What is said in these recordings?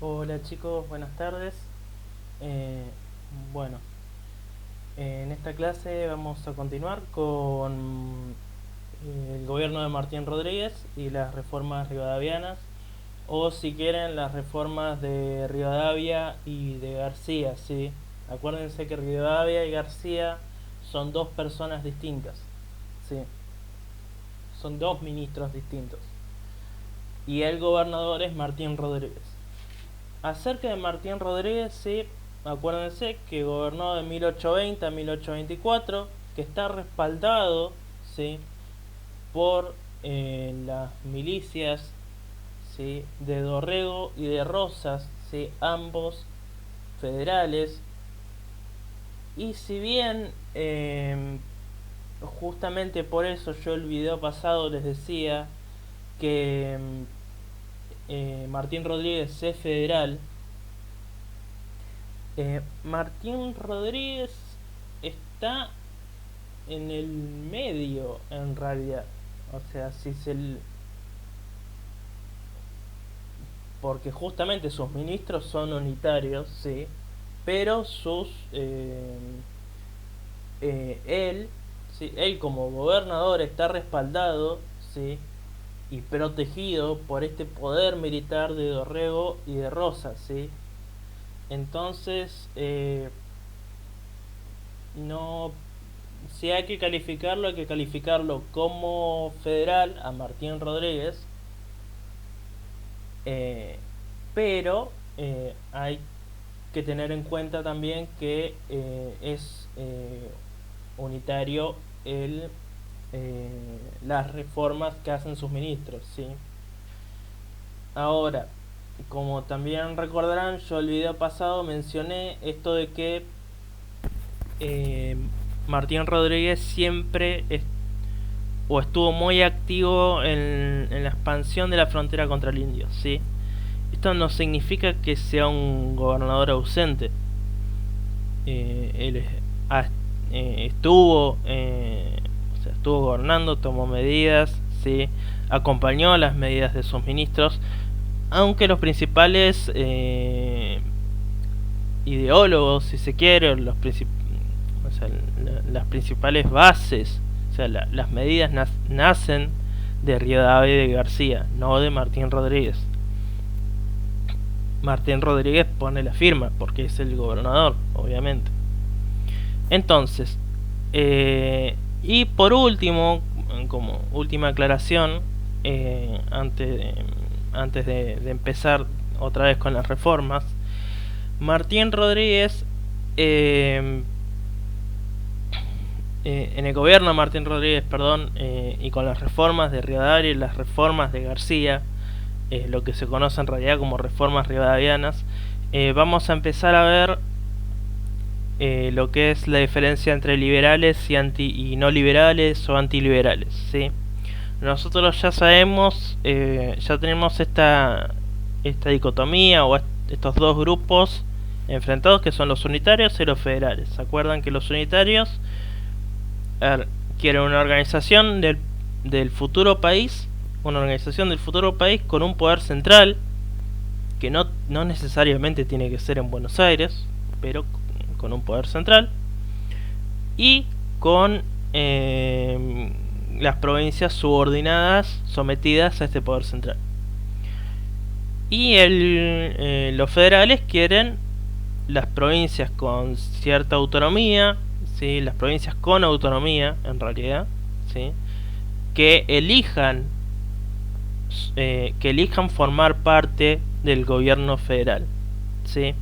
Hola chicos, buenas tardes. Eh, bueno, en esta clase vamos a continuar con el gobierno de Martín Rodríguez y las reformas rivadavianas, o si quieren las reformas de Rivadavia y de García, ¿sí? Acuérdense que Rivadavia y García son dos personas distintas, ¿sí? Son dos ministros distintos. Y el gobernador es Martín Rodríguez. Acerca de Martín Rodríguez, sí, acuérdense que gobernó de 1820 a 1824, que está respaldado, sí, por las milicias, sí, de Dorrego y de Rosas, sí, ambos federales. Y si bien justamente por eso yo el video pasado les decía que Martín Rodríguez es federal. Martín Rodríguez está en el medio en realidad. O sea, si se porque justamente sus ministros son unitarios, sí, pero sus él, sí, él como gobernador está respaldado, sí, y protegido por este poder militar de Dorrego y de Rosas, sí. Entonces, no, si hay que calificarlo como federal a Martín Rodríguez, eh, pero hay que tener en cuenta también que es unitario el, las reformas que hacen sus ministros, ¿sí? Ahora, como también recordarán, yo el video pasado mencioné esto de que eh, Martín Rodríguez siempre o estuvo muy activo en la expansión de la frontera contra el indio, ¿sí? Esto no significa que sea un gobernador ausente. Él estuvo, o sea, estuvo gobernando, tomó medidas, ¿sí? Acompañó las medidas de sus ministros, aunque los principales ideólogos, si se quiere, o sea, las principales bases, o sea, las medidas nacen de Rivadavia y de García, no de Martín Rodríguez. Martín Rodríguez pone la firma porque es el gobernador, obviamente. Entonces, y por último, como última aclaración, antes de empezar otra vez con las reformas, Martín Rodríguez, en el gobierno de Martín Rodríguez, perdón, y con las reformas de Rivadavia y las reformas de García, lo que se conoce en realidad como reformas rivadavianas, vamos a empezar a ver lo que es la diferencia entre liberales y no liberales o antiliberales, ¿sí? Nosotros ya sabemos, ya tenemos esta dicotomía o estos dos grupos enfrentados, que son los unitarios y los federales. ¿Se acuerdan que los unitarios quieren una organización del futuro país, una organización del futuro país con un poder central, que no necesariamente tiene que ser en Buenos Aires, pero con un poder central, y con las provincias subordinadas, sometidas a este poder central. Y los federales quieren las provincias con cierta autonomía, ¿sí? Las provincias con autonomía, en realidad, ¿sí? Que elijan formar parte del gobierno federal, ¿sí?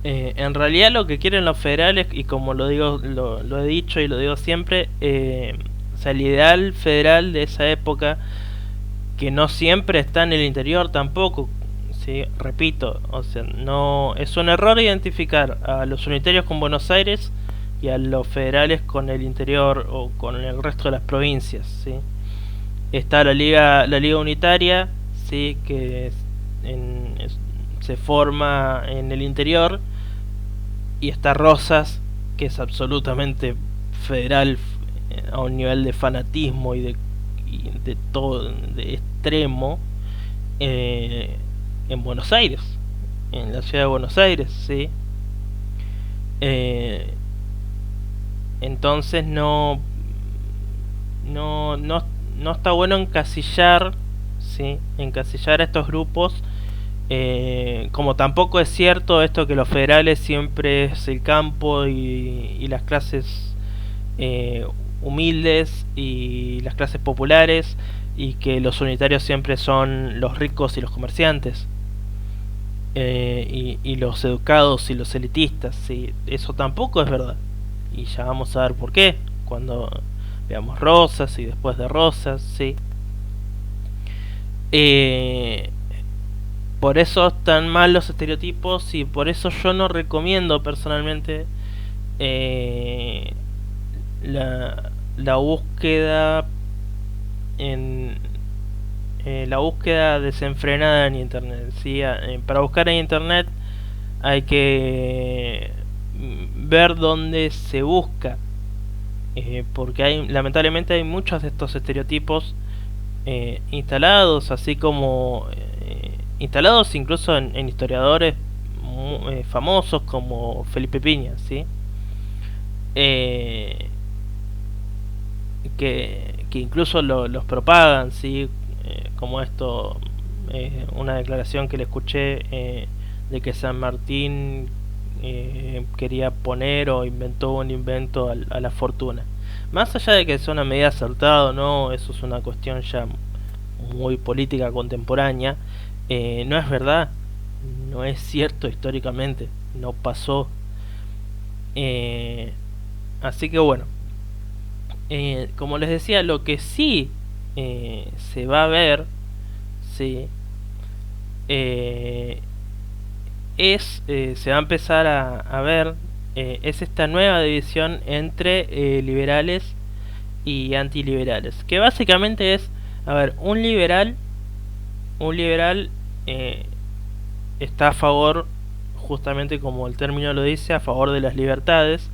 En realidad lo que quieren los federales, y como lo digo, lo he dicho y lo digo siempre, o sea, el ideal federal de esa época, que no siempre está en el interior tampoco, ¿sí? Repito, o sea, no es un error identificar a los unitarios con Buenos Aires y a los federales con el interior o con el resto de las provincias, ¿sí? Está la liga unitaria, ¿sí? Que se forma en el interior, y está Rosas, que es absolutamente federal a un nivel de fanatismo y de todo, de extremo, en Buenos Aires, en la ciudad de Buenos Aires, ¿sí? Eh, entonces no, no, no está bueno encasillar, ¿sí? Encasillar a estos grupos. Como tampoco es cierto esto que los federales siempre es el campo y las clases eh, humildes y las clases populares, y que los unitarios siempre son los ricos y los comerciantes, y los educados y los elitistas, ¿sí? Eso tampoco es verdad, y ya vamos a ver por qué cuando veamos Rosas y después de Rosas, ¿sí? Eh, por eso están mal los estereotipos, y por eso yo no recomiendo personalmente eh, la búsqueda en la búsqueda desenfrenada en internet, ¿sí? Para buscar en internet hay que ver dónde se busca, porque lamentablemente hay muchos de estos estereotipos instalados, así como instalados incluso en historiadores famosos como Felipe Piña, ¿sí? Eh, que incluso los propagan, ¿sí? Como esto, una declaración que le escuché, de que San Martín quería poner o inventó un invento a la fortuna. Más allá de que sea una medida acertada o no, eso es una cuestión ya muy política contemporánea. No es verdad, no es cierto históricamente, no pasó. Eh, Así que bueno, como les decía, lo que sí se va a ver, sí, eh, se va a empezar a ver, es esta nueva división entre liberales y antiliberales, que básicamente es, a ver, un liberal eh, está a favor, justamente como el término lo dice, a favor de las libertades,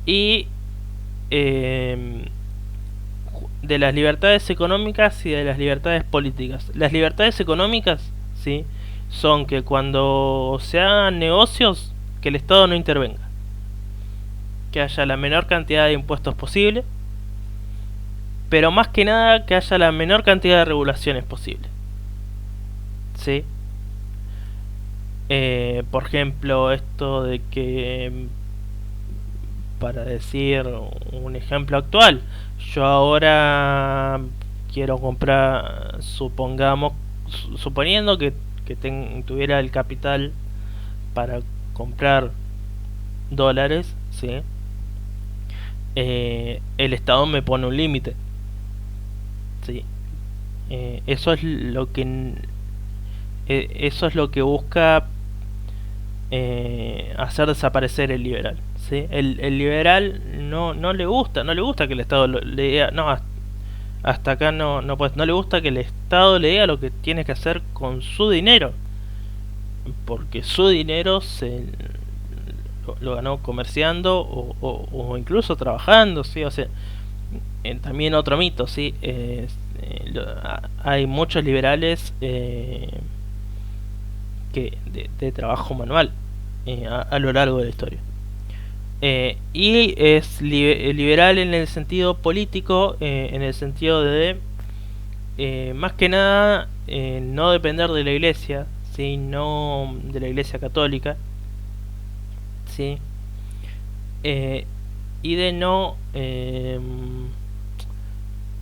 y eh, de las libertades económicas y de las libertades políticas. Las libertades económicas, ¿sí?, son que cuando se hagan negocios, que el Estado no intervenga, que haya la menor cantidad de impuestos posible, pero más que nada que haya la menor cantidad de regulaciones posible, ¿sí? Por ejemplo, esto de que, para decir un ejemplo actual, yo ahora quiero comprar, suponiendo que tuviera el capital para comprar dólares, ¿sí? El Estado me pone un límite, ¿sí? Eso es lo que eso es lo que busca hacer desaparecer el liberal, ¿sí? El liberal no le gusta, que el Estado le diga, no, hasta acá no, pues no le gusta que el Estado le diga lo que tiene que hacer con su dinero, porque su dinero lo ganó comerciando o incluso trabajando, ¿sí? O sea, también otro mito, ¿sí? Hay muchos liberales de trabajo manual a lo largo de la historia. Y es liberal en el sentido político, en el sentido de, más que nada, no depender de la iglesia, ¿sí? No de la iglesia católica, ¿sí? Y de no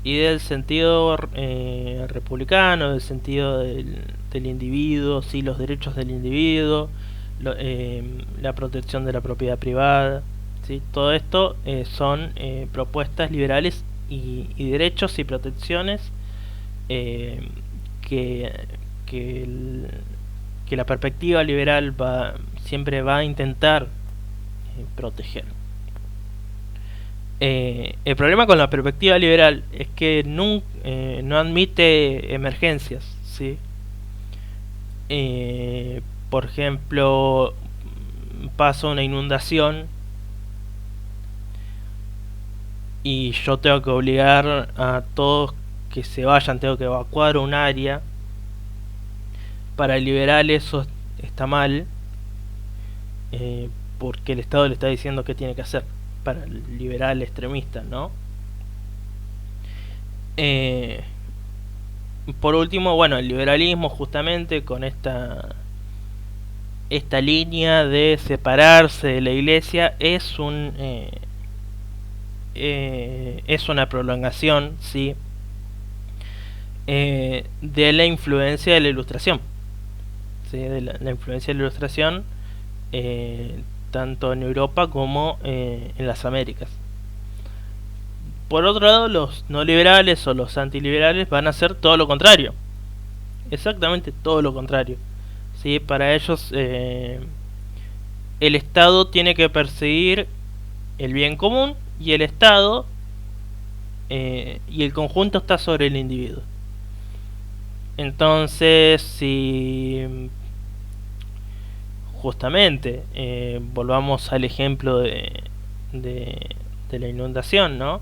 y del sentido republicano, del sentido del individuo, ¿sí? Los derechos del individuo, la protección de la propiedad privada, ¿sí? Todo esto son propuestas liberales y derechos y protecciones eh, que, que, que la perspectiva liberal siempre va a intentar proteger. El problema con la perspectiva liberal es que no admite emergencias, ¿sí? Por ejemplo, pasa una inundación y yo tengo que obligar a todos que se vayan, tengo que evacuar un área. para el liberal eso está mal, porque el Estado le está diciendo qué tiene que hacer, para el liberal extremista, ¿no? Por último, bueno, el liberalismo justamente con esta línea de separarse de la iglesia es una prolongación, ¿sí? De la influencia de la Ilustración, ¿sí? De la influencia de la Ilustración, tanto en Europa como en las Américas. Por otro lado, los no liberales o los antiliberales van a hacer todo lo contrario, exactamente todo lo contrario, ¿sí? Para ellos el Estado tiene que perseguir el bien común, y el Estado y el conjunto está sobre el individuo. Entonces, si justamente volvamos al ejemplo de la inundación, ¿no?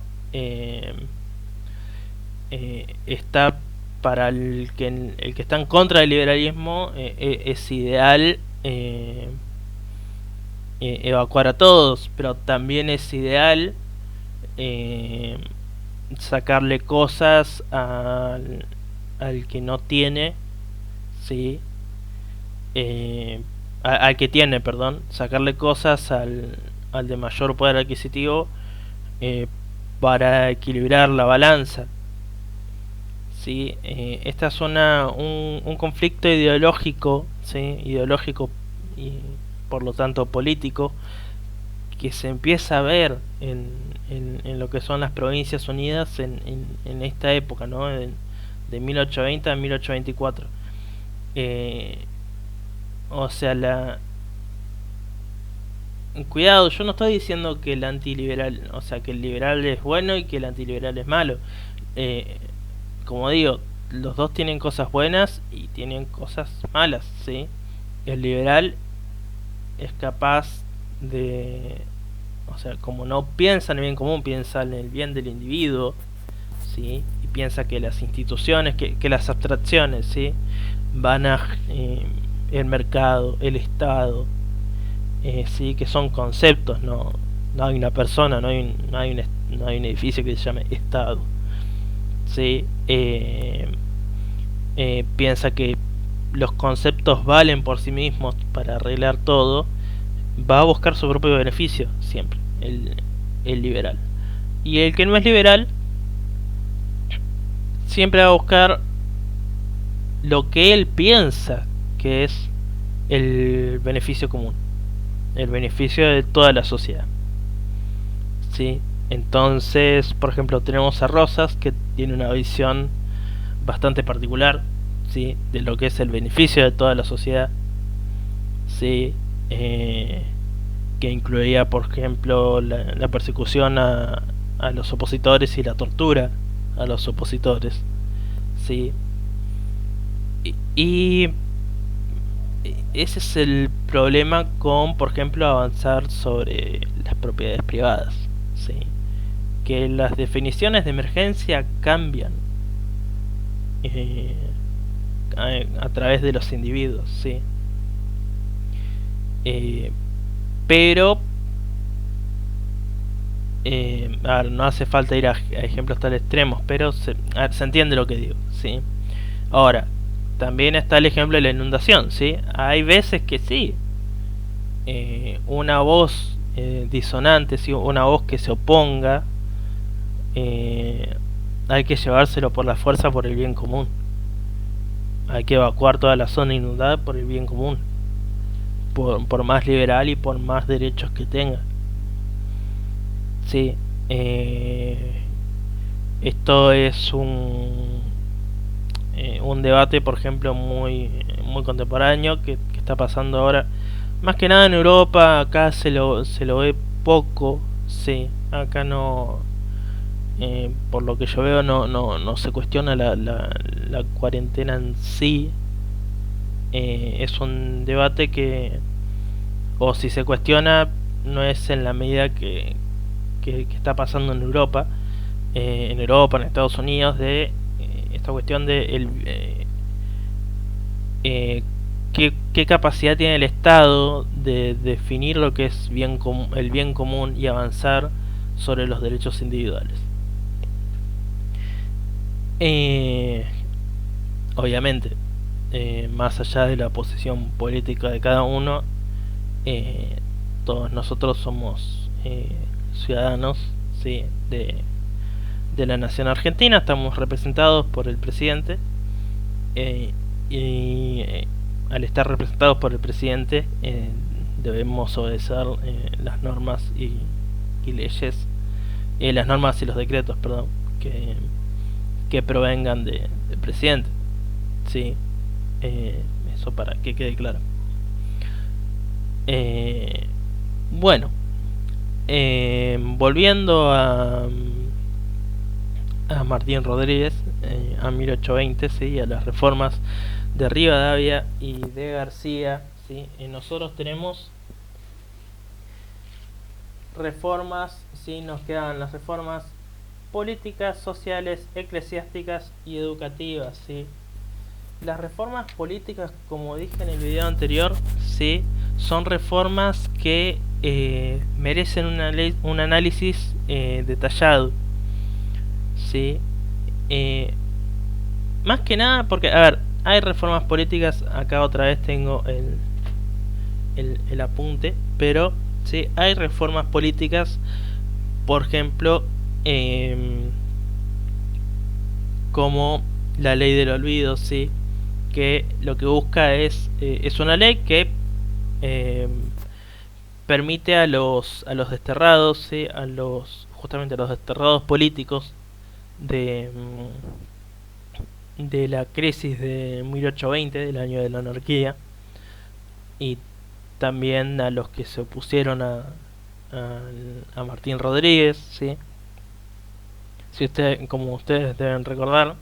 Está para el que está en contra del liberalismo, es ideal evacuar a todos, pero también es ideal sacarle cosas al que no tiene, ¿sí? Al que tiene, perdón, sacarle cosas al de mayor poder adquisitivo, para equilibrar la balanza, ¿sí? Esta es un conflicto ideológico, ¿sí? Ideológico y por lo tanto político, que se empieza a ver en lo que son las Provincias Unidas en esta época, ¿no? De 1820 a 1824. O sea, cuidado, yo no estoy diciendo que el antiliberal, o sea, que el liberal es bueno y que el antiliberal es malo. Como digo, los dos tienen cosas buenas y tienen cosas malas, ¿sí? El liberal es capaz de, o sea, como no piensa en el bien común, piensa en el bien del individuo, ¿sí? Y piensa que las instituciones, que las abstracciones, ¿sí? Van a el mercado, el Estado, sí, que son conceptos, no hay una persona, no hay un edificio que se llame Estado, ¿sí? Piensa que los conceptos valen por sí mismos para arreglar todo, va a buscar su propio beneficio siempre, el liberal. Y el que no es liberal siempre va a buscar lo que él piensa que es el beneficio común, el beneficio de toda la sociedad, ¿sí? Entonces, por ejemplo, tenemos a Rosas, que tiene una visión bastante particular, ¿sí? De lo que es el beneficio de toda la sociedad, ¿sí? Que incluía, por ejemplo, la persecución a los opositores y la tortura a los opositores, ¿sí? Y ese es el problema con, por ejemplo, avanzar sobre las propiedades privadas, ¿sí? Que las definiciones de emergencia cambian a través de los individuos, ¿sí? Pero a ver, no hace falta ir a ejemplos tan extremos, pero se entiende lo que digo, ¿sí? Ahora, también está el ejemplo de la inundación, ¿sí? Hay veces que sí, una voz disonante, ¿sí? Una voz que se oponga, hay que llevárselo por la fuerza por el bien común. Hay que evacuar toda la zona inundada por el bien común, por más liberal y por más derechos que tenga, sí. Esto es un debate, por ejemplo, muy contemporáneo que está pasando ahora, más que nada en Europa. Acá se lo ve poco, sí. Acá no, por lo que yo veo, no se cuestiona la cuarentena en sí. Es un debate que, o si se cuestiona, no es en la medida que está pasando en Europa, en Estados Unidos, de esta cuestión de eh, qué capacidad tiene el Estado de definir lo que es el bien común y avanzar sobre los derechos individuales. Eh, Obviamente, más allá de la posición política de cada uno, eh, todos nosotros somos ciudadanos, ¿sí? de la nación argentina, estamos representados por el presidente, eh, y al estar representados por el presidente debemos obedecer las normas y leyes, las normas y los decretos, perdón, que provengan del presidente. Sí, eso para que quede claro. Bueno, volviendo a Martín Rodríguez, a 1820, ¿sí? A las reformas de Rivadavia y de García, ¿sí? Nosotros tenemos reformas, ¿sí? Nos quedan las reformas políticas, sociales, eclesiásticas y educativas, ¿sí? Las reformas políticas, como dije en el video anterior, ¿sí? Son reformas que merecen un análisis detallado, ¿sí? Más que nada porque, a ver, hay reformas políticas, acá otra vez tengo el apunte, pero sí, hay reformas políticas, por ejemplo, como la ley del olvido, sí, que lo que busca es una ley que permite a los desterrados, ¿sí? Justamente a los desterrados políticos de la crisis de 1820, del año de la anarquía, y también a los que se opusieron a Martín Rodríguez, ¿sí? Como ustedes deben recordar,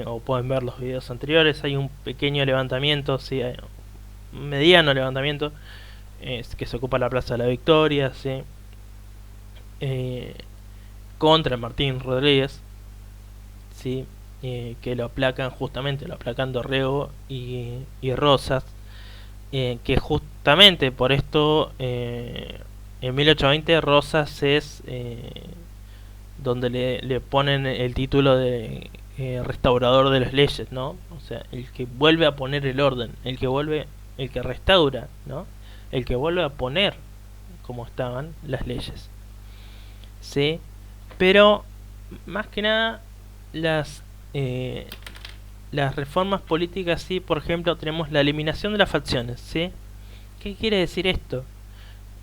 o pueden ver los videos anteriores, hay un pequeño levantamiento, ¿sí? Hay un mediano levantamiento que se ocupa la Plaza de la Victoria, ¿sí? Contra Martín Rodríguez, ¿sí? Que lo aplacan Dorrego y Rosas, que justamente por esto en 1820 Rosas es donde le ponen el título de restaurador de las leyes, ¿no? O sea, el que vuelve a poner el orden, el que restaura, ¿no? El que vuelve a poner como estaban las leyes, ¿sí? Pero más que nada las las reformas políticas, sí, por ejemplo, tenemos la eliminación de las facciones, ¿sí? ¿Qué quiere decir esto?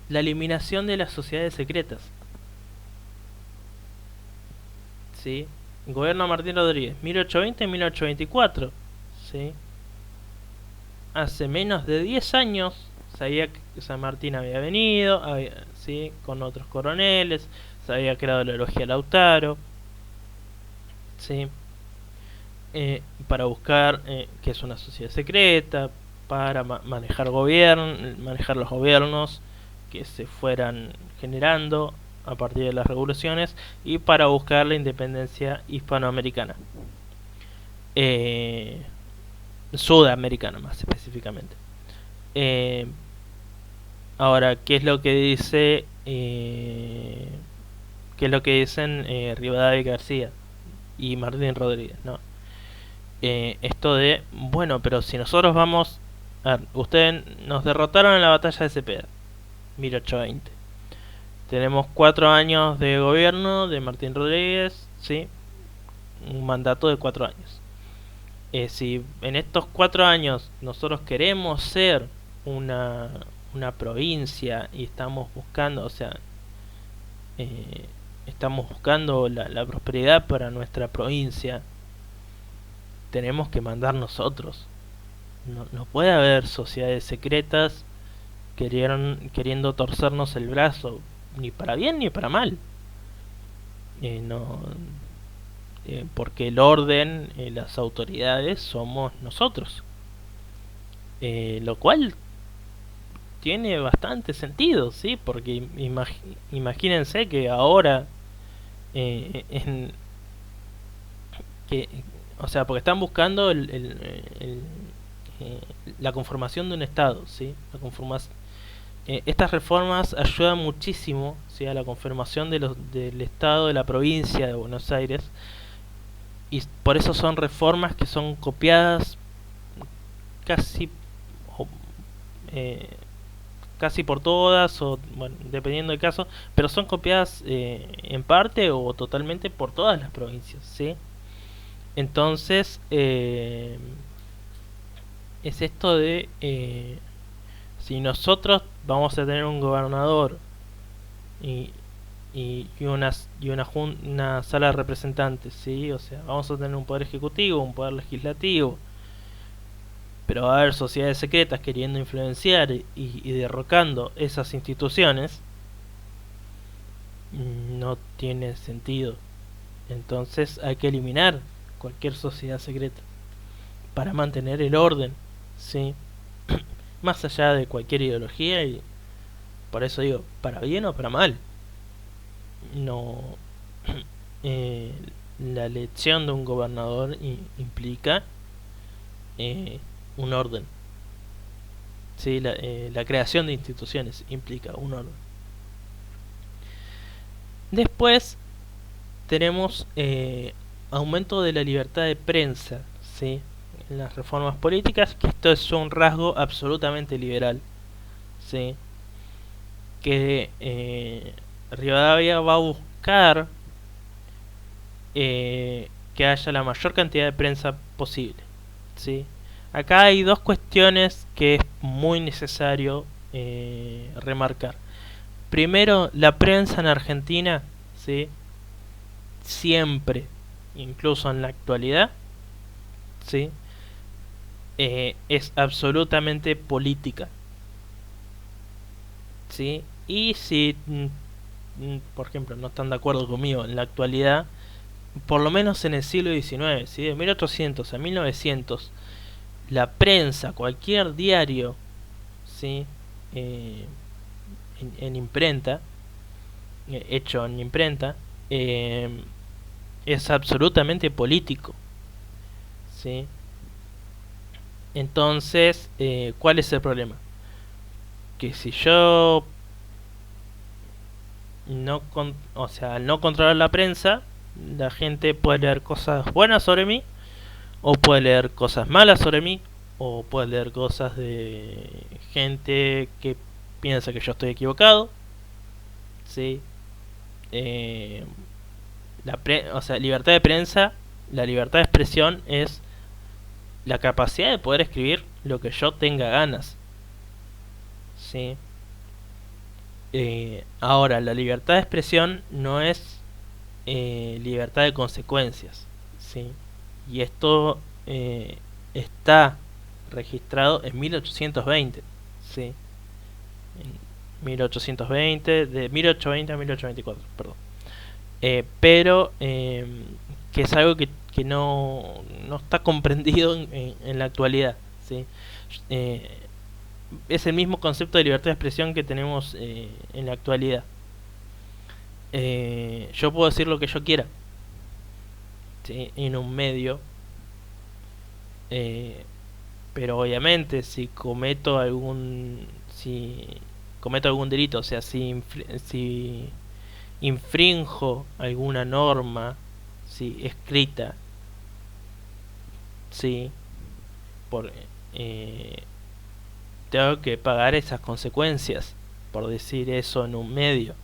La eliminación de las sociedades secretas, ¿sí? Gobierno Martín Rodríguez, 1820-1824, ¿sí? Hace menos de 10 años sabía que San Martín había venido, ¿sí? Con otros coroneles, se había creado la logia Lautaro, ¿sí? Para buscar que es una sociedad secreta, para manejar los gobiernos que se fueran generando a partir de las revoluciones y para buscar la independencia hispanoamericana, eh, sudamericana más específicamente. eh, Ahora, ¿qué es lo que dice qué es lo que dicen Rivadavia y García y Martín Rodríguez? No, esto de, bueno, pero si nosotros vamos, a ver, ustedes nos derrotaron en la batalla de Cepeda, 1820. Tenemos 4 años de gobierno de Martín Rodríguez, ¿sí? Un mandato de 4 años. Si en estos 4 años nosotros queremos ser una provincia y estamos buscando, o sea, estamos buscando la prosperidad para nuestra provincia, tenemos que mandar nosotros. No puede haber sociedades secretas queriendo torcernos el brazo, ni para bien ni para mal. No, porque el orden, las autoridades somos nosotros. Lo cual tiene bastante sentido, ¿sí? Porque imagínense que ahora, en, que, o sea, porque están buscando eh, la conformación de un Estado, ¿sí? Estas reformas ayudan muchísimo, ¿sí?, a la conformación del Estado de la provincia de Buenos Aires, y por eso son reformas que son copiadas casi o, eh, casi por todas, o bueno, dependiendo del caso, pero son copiadas en parte o totalmente por todas las provincias, ¿sí? Entonces, es esto de si nosotros vamos a tener un gobernador y, una sala de representantes, ¿sí? O sea, vamos a tener un poder ejecutivo, un poder legislativo, pero va a haber sociedades secretas queriendo influenciar y derrocando esas instituciones. No tiene sentido. Entonces hay que eliminar cualquier sociedad secreta para mantener el orden, ¿sí? Más allá de cualquier ideología, y por eso digo, para bien o para mal. No, eh, la elección de un gobernador implica un orden, ¿sí? La creación de instituciones implica un orden. Después tenemos aumento de la libertad de prensa, ¿sí?, en las reformas políticas, que esto es un rasgo absolutamente liberal, ¿sí?, que Rivadavia va a buscar que haya la mayor cantidad de prensa posible, ¿sí? Acá hay dos cuestiones que es muy necesario remarcar. Primero, la prensa en Argentina, ¿sí?, siempre, incluso en la actualidad, ¿sí?, es absolutamente política, ¿sí? Y si, por ejemplo, no están de acuerdo conmigo en la actualidad, por lo menos en el siglo XIX, ¿sí?, de 1800 a 1900, la prensa, cualquier diario, ¿sí?, en imprenta, hecho en imprenta, es absolutamente político, ¿sí? Entonces, ¿cuál es el problema? Que si yo al no controlar la prensa, la gente puede leer cosas buenas sobre mí, o puede leer cosas malas sobre mí, o puede leer cosas de gente que piensa que yo estoy equivocado, ¿sí? Libertad de prensa, la libertad de expresión es la capacidad de poder escribir lo que yo tenga ganas, ¿sí? Ahora, la libertad de expresión no es libertad de consecuencias, ¿sí? Y esto está registrado en 1820, ¿sí? En 1820, de 1820 a 1824, perdón. Pero que es algo que no está comprendido en la actualidad, ¿sí? Es el mismo concepto de libertad de expresión que tenemos en la actualidad. Yo puedo decir lo que yo quiera, ¿sí?, en un medio, pero obviamente si cometo algún delito, o sea, si infrinjo alguna norma, ¿sí?, escrita, ¿sí?, por tengo que pagar esas consecuencias por decir eso en un medio.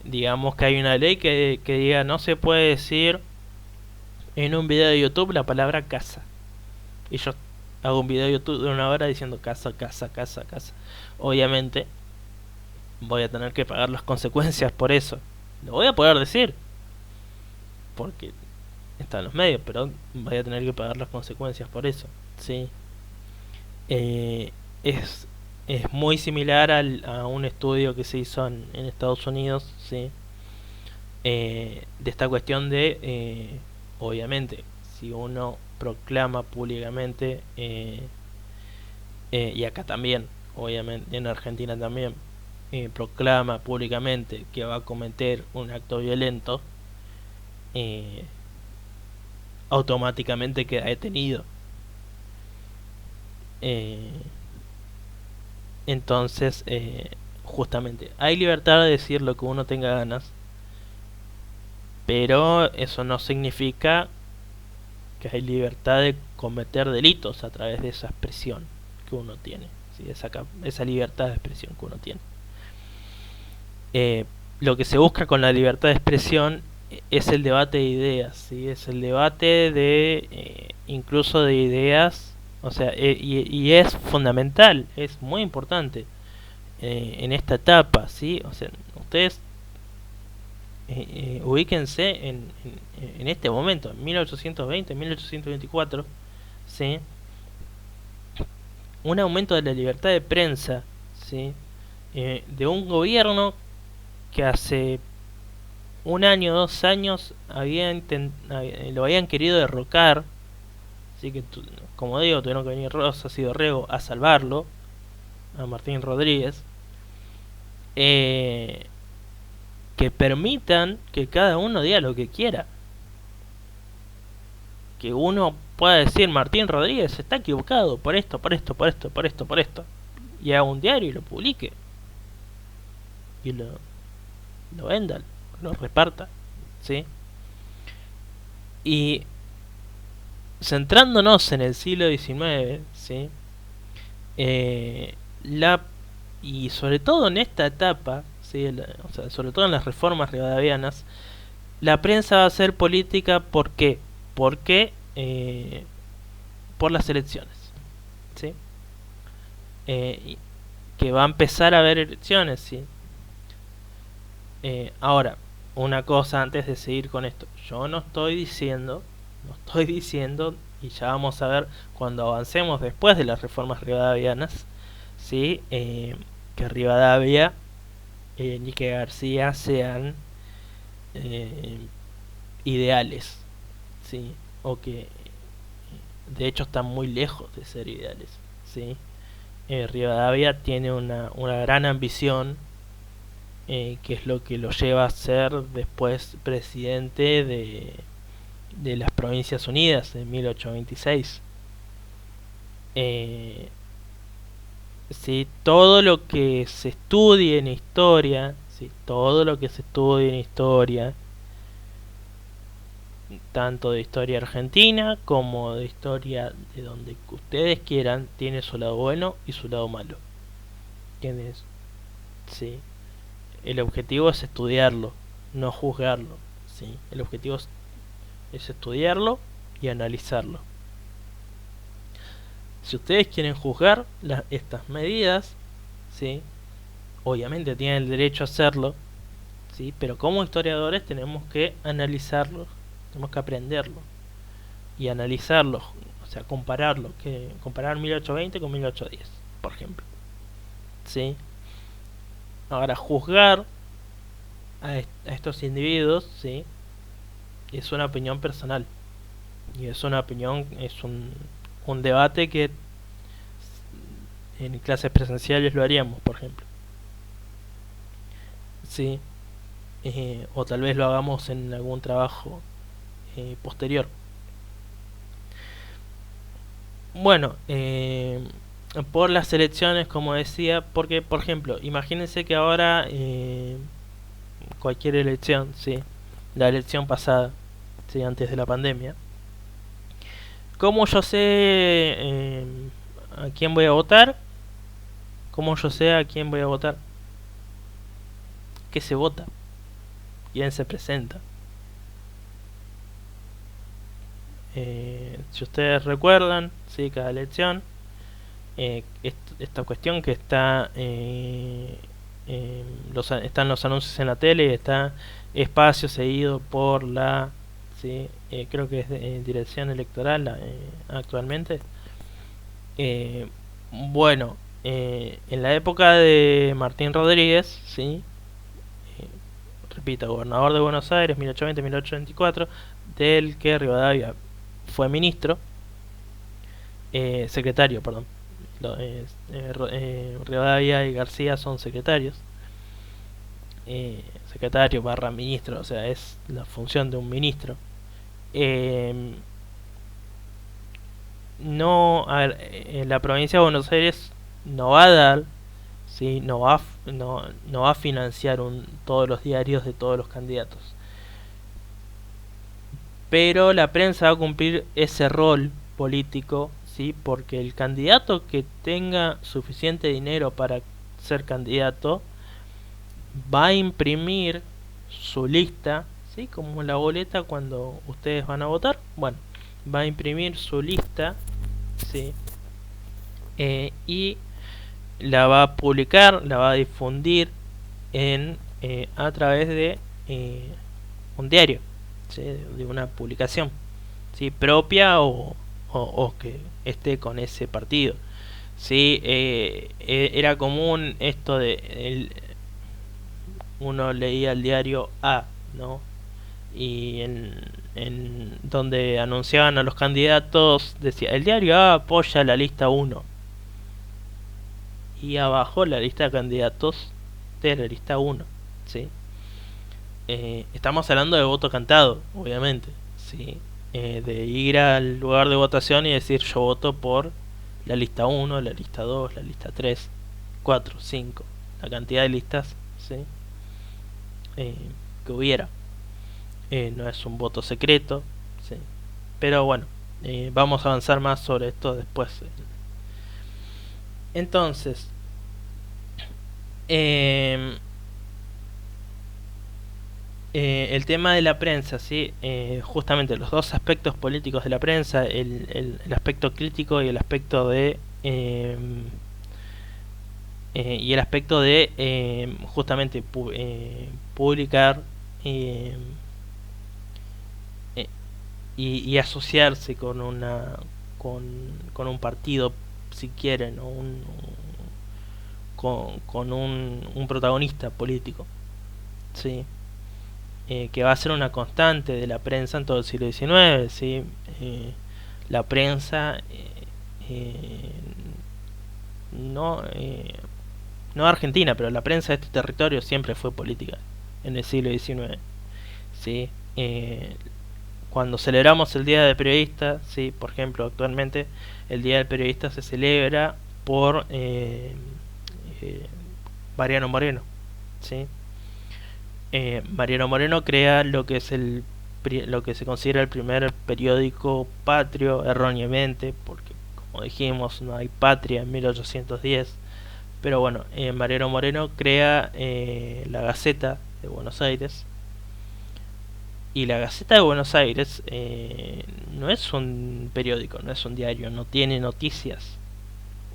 Digamos que hay una ley que diga no se puede decir en un video de YouTube la palabra casa, y yo hago un video de YouTube de 1 hora diciendo casa, casa, casa, casa. Obviamente voy a tener que pagar las consecuencias por eso. Lo voy a poder decir porque está en los medios, pero voy a tener que pagar las consecuencias por eso, ¿sí? Es muy similar a un estudio que se hizo en Estados Unidos, ¿sí? De esta cuestión de, obviamente, si uno proclama públicamente, y acá también, obviamente, en Argentina también, proclama públicamente que va a cometer un acto violento, automáticamente queda detenido, Eh, entonces, justamente, hay libertad de decir lo que uno tenga ganas, pero eso no significa que hay libertad de cometer delitos a través de esa expresión que uno tiene, ¿sí? Esa libertad de expresión que uno tiene. Lo que se busca con la libertad de expresión es el debate de ideas, ¿sí? Es el debate de incluso de ideas, o sea, y es fundamental, es muy importante en esta etapa, ¿sí? O sea, ustedes ubíquense en este momento, en 1820, 1824, ¿sí? Un aumento de la libertad de prensa, ¿sí? De un gobierno que hace un año, 2 años lo habían querido derrocar, así que como digo, tuvieron que venir Rosas y Dorrego a salvarlo, a Martín Rodríguez, que permitan que cada uno diga lo que quiera, que uno pueda decir Martín Rodríguez está equivocado por esto, por esto, por esto, por esto, por esto, y haga un diario y lo publique y lo venda, lo reparta, ¿sí? Y centrándonos en el siglo XIX, ¿sí? Eh, la y sobre todo en esta etapa, ¿sí? O sea, sobre todo en las reformas rivadavianas, la prensa va a ser política. ¿Por qué? Porque por las elecciones, ¿sí? Que va a empezar a haber elecciones, ¿sí? Ahora, una cosa antes de seguir con esto, yo no estoy diciendo, y ya vamos a ver cuando avancemos después de las reformas rivadavianas, ¿sí? Que Rivadavia ni que García sean eh, ideales, ¿sí? O que de hecho están muy lejos de ser ideales, ¿sí? Rivadavia tiene una gran ambición, que es lo que lo lleva a ser después presidente de las Provincias Unidas en 1826. Eh, ¿Sí? Todo lo que se estudie en historia, ¿sí? Todo lo que se estudie en historia, tanto de historia argentina como de historia de donde ustedes quieran, tiene su lado bueno y su lado malo. ¿Entiendes? Sí. El objetivo es estudiarlo, no juzgarlo. ¿Sí? El objetivo es estudiarlo y analizarlo. Si ustedes quieren juzgar estas medidas, ¿sí? Obviamente tienen el derecho a hacerlo, ¿sí? Pero como historiadores tenemos que analizarlo, tenemos que aprenderlo y analizarlo, o sea, comparar 1820 con 1810, por ejemplo, ¿sí? Ahora, juzgar a estos individuos, ¿sí? Es una opinión personal y es una opinión, es un debate que en clases presenciales lo haríamos, por ejemplo, ¿sí? O tal vez lo hagamos en algún trabajo posterior. Bueno, por las elecciones, como decía, porque, por ejemplo, imagínense que ahora cualquier elección, sí, la elección pasada, sí, antes de la pandemia, ¿cómo yo sé a quién voy a votar? ¿Cómo yo sé a quién voy a votar? ¿Qué se vota? ¿Quién se presenta? Si ustedes recuerdan, sí, cada elección, esta cuestión que están los anuncios en la tele y está espacio seguido por la, ¿sí? Creo que es dirección electoral actualmente. Bueno, en la época de Martín Rodríguez, ¿sí? Eh, repito, gobernador de Buenos Aires, 1820-1824, del que Rivadavia fue ministro, secretario, perdón. Rivadavia y García son secretarios. Secretario barra ministro, o sea, es la función de un ministro. Eh, no, a ver, la provincia de Buenos Aires no va a dar, ¿sí? No va a financiar todos los diarios de todos los candidatos. Pero la prensa va a cumplir ese rol político, ¿sí? Porque el candidato que tenga suficiente dinero para ser candidato va a imprimir su lista, ¿sí? Como la boleta cuando ustedes van a votar. Bueno, va a imprimir su lista, ¿sí? Y la va a publicar, la va a difundir a través de un diario, ¿sí? De una publicación, ¿sí? Propia o que esté con ese partido. Sí, era común esto de uno leía el diario A, ¿no? Y en donde anunciaban a los candidatos decía el diario A apoya la lista 1 y abajo la lista de candidatos de la lista 1, ¿sí? Estamos hablando de voto cantado, obviamente, ¿sí? De ir al lugar de votación y decir yo voto por la lista 1, la lista 2, la lista 3, 4, 5, la cantidad de listas, ¿sí? Que hubiera. No es un voto secreto, ¿sí? Pero bueno, vamos a avanzar más sobre esto después. Entonces, el tema de la prensa, ¿sí? Justamente los dos aspectos políticos de la prensa, el aspecto crítico y el aspecto de justamente publicar eh, y asociarse con un partido, si quieren, o con un protagonista político, ¿sí? Que va a ser una constante de la prensa en todo el siglo XIX, ¿sí? La prensa eh, no no argentina, pero la prensa de este territorio siempre fue política en el siglo XIX, ¿sí? Cuando celebramos el Día del Periodista, ¿sí? Por ejemplo, actualmente el Día del Periodista se celebra por Mariano Moreno, ¿sí? Mariano Moreno crea lo que se considera el primer periódico patrio, erróneamente, porque como dijimos no hay patria en 1810, pero bueno, Mariano Moreno crea la Gaceta de Buenos Aires, y la Gaceta de Buenos Aires no es un periódico, no es un diario, no tiene noticias,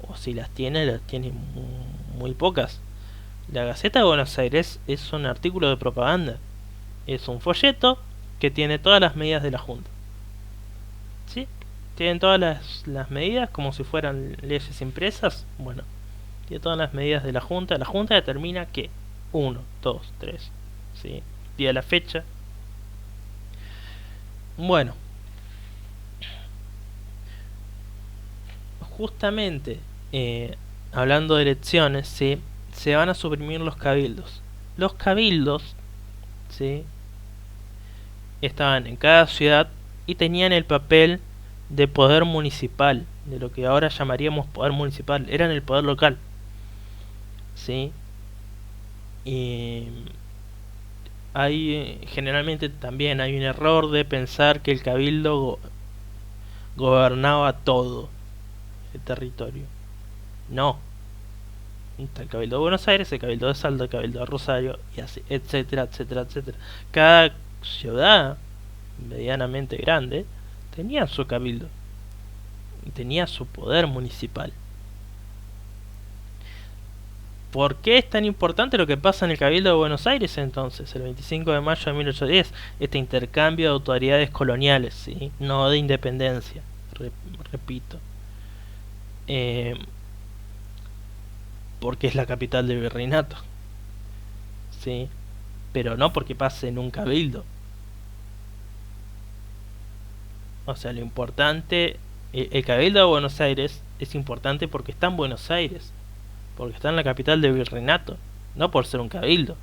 o si las tiene muy pocas. La Gaceta de Buenos Aires es un artículo de propaganda, es un folleto que tiene todas las medidas de la Junta, ¿sí? Tienen todas las medidas como si fueran leyes impresas. Bueno, tiene todas las medidas de la Junta. La Junta determina que 1, 2, 3, ¿sí? Día de la fecha. Bueno, justamente hablando de elecciones, ¿sí? Se van a suprimir los cabildos. Los cabildos, ¿sí? Estaban en cada ciudad y tenían el papel de poder municipal, de lo que ahora llamaríamos poder municipal. Eran el poder local, ¿sí? Y generalmente también hay un error de pensar que el cabildo gobernaba todo el territorio. No. Está el Cabildo de Buenos Aires, el Cabildo de Salta, el Cabildo de Rosario, y así, etcétera, etcétera, etcétera. Cada ciudad medianamente grande tenía su cabildo y tenía su poder municipal. ¿Por qué es tan importante lo que pasa en el Cabildo de Buenos Aires entonces, el 25 de mayo de 1810? Este intercambio de autoridades coloniales, ¿sí? No de independencia, repito. Porque es la capital del virreinato, ¿sí? Pero no porque pase en un cabildo. O sea, lo importante, el Cabildo de Buenos Aires es importante porque está en Buenos Aires, porque está en la capital del virreinato, no por ser un cabildo.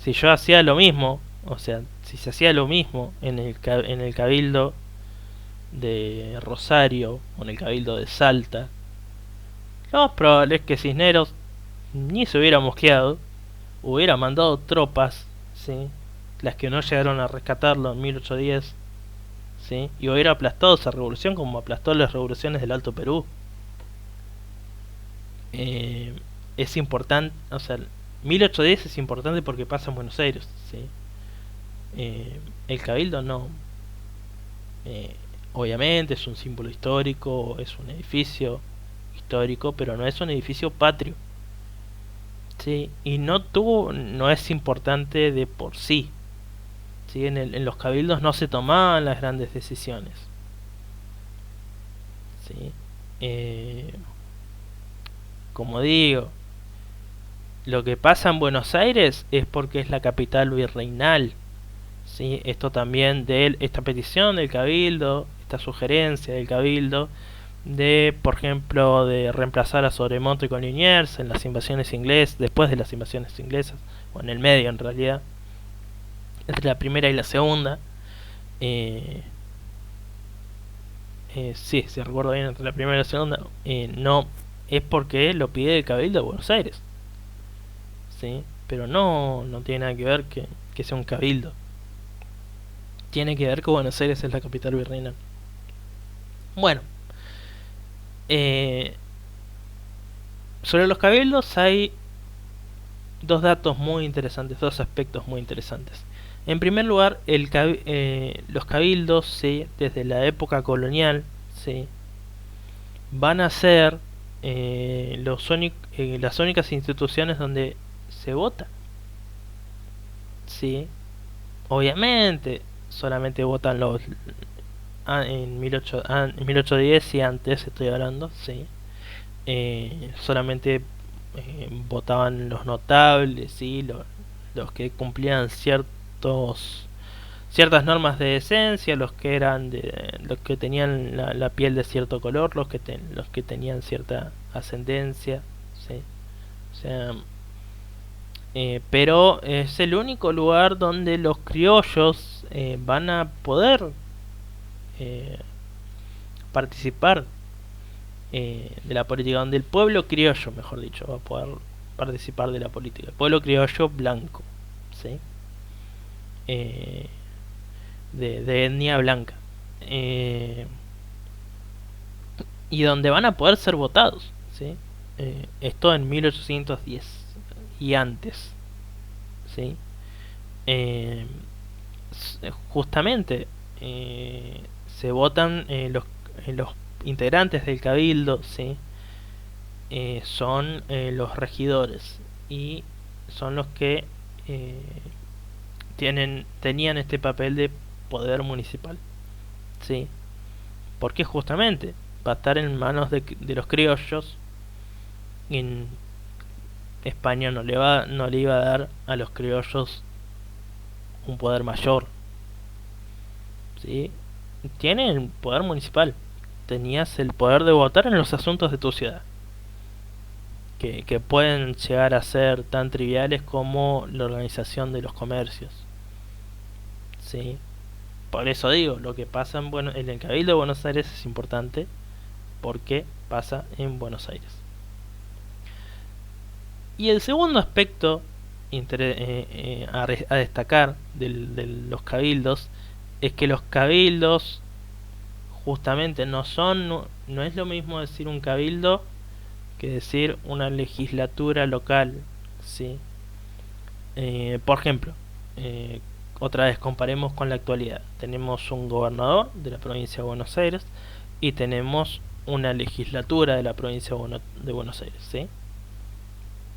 Si yo hacía lo mismo, o sea, si se hacía lo mismo en el cabildo de Rosario o en el Cabildo de Salta, lo más probable es que Cisneros ni se hubiera mosqueado, hubiera mandado tropas, ¿sí? Las que no llegaron a rescatarlo en 1810, ¿sí? Y hubiera aplastado esa revolución como aplastó las revoluciones del Alto Perú. Es importante, o sea, 1810 es importante porque pasa en Buenos Aires, ¿sí? El Cabildo no. Obviamente es un símbolo histórico, es un edificio histórico, pero no es un edificio patrio, ¿sí? Y no es importante de por sí, ¿sí? En los cabildos no se tomaban las grandes decisiones, ¿sí? Como digo, lo que pasa en Buenos Aires es porque es la capital virreinal, ¿sí? Esto también de esta petición del cabildo, esta sugerencia del cabildo de, por ejemplo, de reemplazar a Sobremonte con Liniers en las invasiones inglesas, después de las invasiones inglesas, o en el medio en realidad, entre la primera y la segunda. eh, sí, si recuerdo bien, entre la primera y la segunda, no es porque lo pide el Cabildo de Buenos Aires, ¿sí? Pero no tiene nada que ver que sea un cabildo. Tiene que ver que Buenos Aires es la capital virreinal. Bueno, eh, sobre los cabildos hay dos datos muy interesantes, dos aspectos muy interesantes. En primer lugar, los cabildos, ¿sí? Desde la época colonial, ¿sí? Van a ser las únicas instituciones donde se vota, ¿sí? Obviamente, solamente votan los en 1810 y antes estoy hablando, ¿sí? Solamente votaban los notables, ¿sí? Los que cumplían ciertas normas de decencia, los que tenían la piel de cierto color, los que tenían cierta ascendencia, ¿sí? O sea, pero es el único lugar donde los criollos van a poder eh, participar de la política, donde el pueblo criollo, mejor dicho, va a poder participar de la política, el pueblo criollo blanco, ¿sí? Eh, de etnia blanca, eh, y donde van a poder ser votados, ¿sí? Esto en 1810 y antes, ¿sí? Eh, Justamente se votan los integrantes del cabildo, ¿sí? Son los regidores y son los que eh, tenían este papel de poder municipal, ¿sí? Porque justamente va a estar en manos de los criollos. En España no le iba a dar a los criollos un poder mayor, ¿sí? Tienen poder municipal, tenías el poder de votar en los asuntos de tu ciudad, que pueden llegar a ser tan triviales como la organización de los comercios, ¿sí? Por eso digo, lo que pasa en el Cabildo de Buenos Aires es importante porque pasa en Buenos Aires. Y el segundo aspecto a destacar de los cabildos es que los cabildos justamente no es lo mismo decir un cabildo que decir una legislatura local, ¿sí? Por ejemplo, otra vez comparemos con la actualidad. Tenemos un gobernador de la provincia de Buenos Aires y tenemos una legislatura de la provincia de Buenos Aires, ¿sí?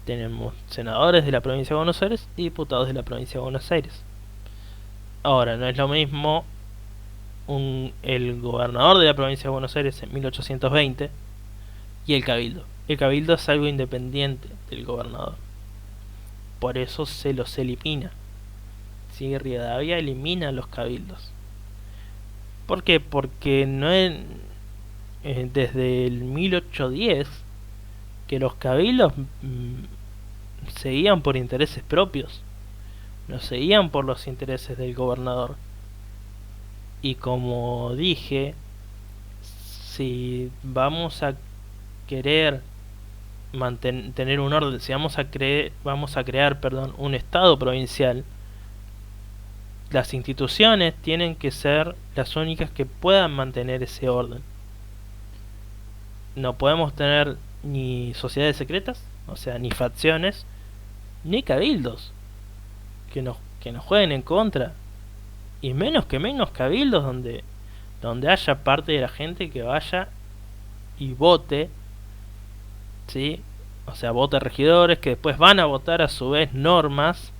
Tenemos senadores de la provincia de Buenos Aires y diputados de la provincia de Buenos Aires. Ahora, no es lo mismo el gobernador de la provincia de Buenos Aires en 1820 y el cabildo. El cabildo es algo independiente del gobernador. Por eso se los elimina. ¿Sí? Rivadavia elimina los cabildos. ¿Por qué? Porque no es, desde el 1810 que los cabildos seguían por intereses propios, no seguían por los intereses del gobernador. Y como dije, si vamos a querer tener un orden, si vamos a crear, perdón, un estado provincial, las instituciones tienen que ser las únicas que puedan mantener ese orden. No podemos tener ni sociedades secretas, o sea, ni facciones, ni cabildos que nos jueguen en contra, y menos cabildos donde haya parte de la gente que vaya y vote, ¿sí? O sea, vote regidores que después van a votar a su vez normas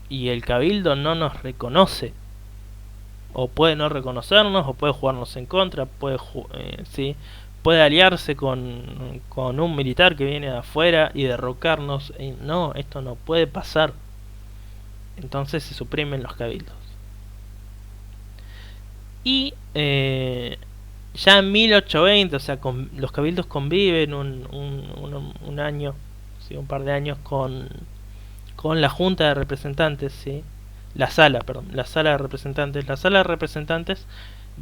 y el cabildo no nos reconoce, o puede no reconocernos, o puede jugarnos en contra, ¿sí? Puede aliarse con un militar que viene de afuera y derrocarnos. No, esto no puede pasar. Entonces se suprimen los cabildos. Y ya en 1820, o sea, los cabildos conviven un año, ¿sí? Un par de años con la Junta de Representantes, ¿sí? La sala de representantes. La sala de representantes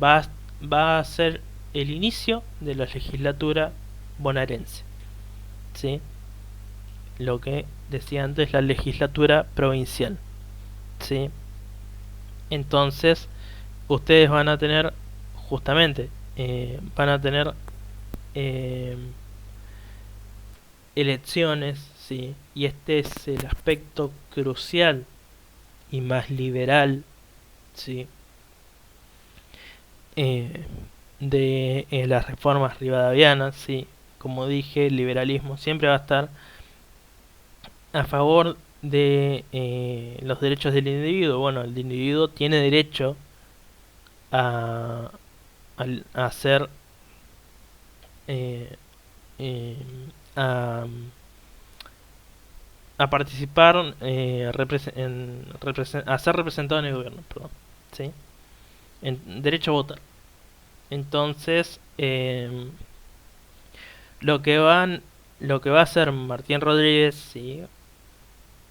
va a ser el inicio de la legislatura bonaerense, ¿sí? Lo que decía antes, la legislatura provincial, ¿sí? Entonces, ustedes van a tener, justamente, van a tener elecciones, ¿sí? Y este es el aspecto crucial y más liberal, ¿sí? De las reformas rivadavianas, ¿sí? Como dije, el liberalismo siempre va a estar a favor de los derechos del individuo. Bueno, el individuo tiene derecho a, a ser eh, eh, a, a participar a ser representado en el gobierno, perdón, ¿sí? En derecho a votar. Entonces, lo que va a hacer Martín Rodríguez, ¿sí?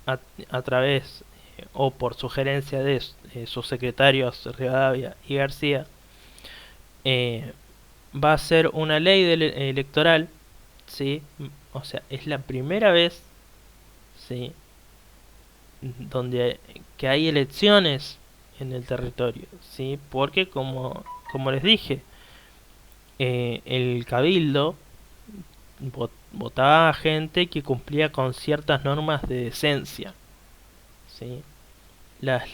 a través o por sugerencia de sus secretarios Rivadavia y García, va a ser una ley electoral, ¿sí? O sea, es la primera vez, ¿sí? donde que hay elecciones en el territorio, ¿sí? Porque como les dije, el cabildo votaba a gente que cumplía con ciertas normas de decencia, ¿sí? La,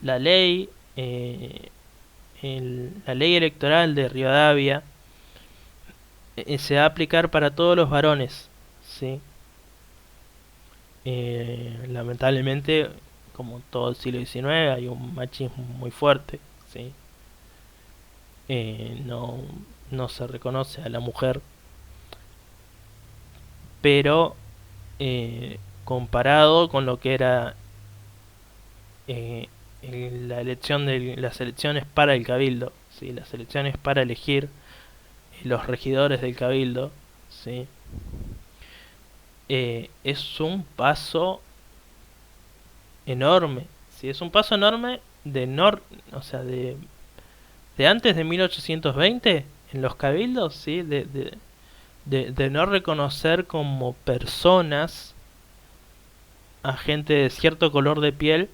la ley la ley electoral de Rivadavia se va a aplicar para todos los varones, ¿sí? Lamentablemente, como todo el siglo XIX, hay un machismo muy fuerte, ¿sí? No se reconoce a la mujer, pero comparado con lo que era la elección de las elecciones para el cabildo, ¿sí? Las elecciones para elegir los regidores del cabildo, ¿sí? Es un paso enorme, ¿sí? Es un paso enorme o sea, de antes de 1820 en los cabildos, ¿sí? De no reconocer como personas a gente de cierto color de piel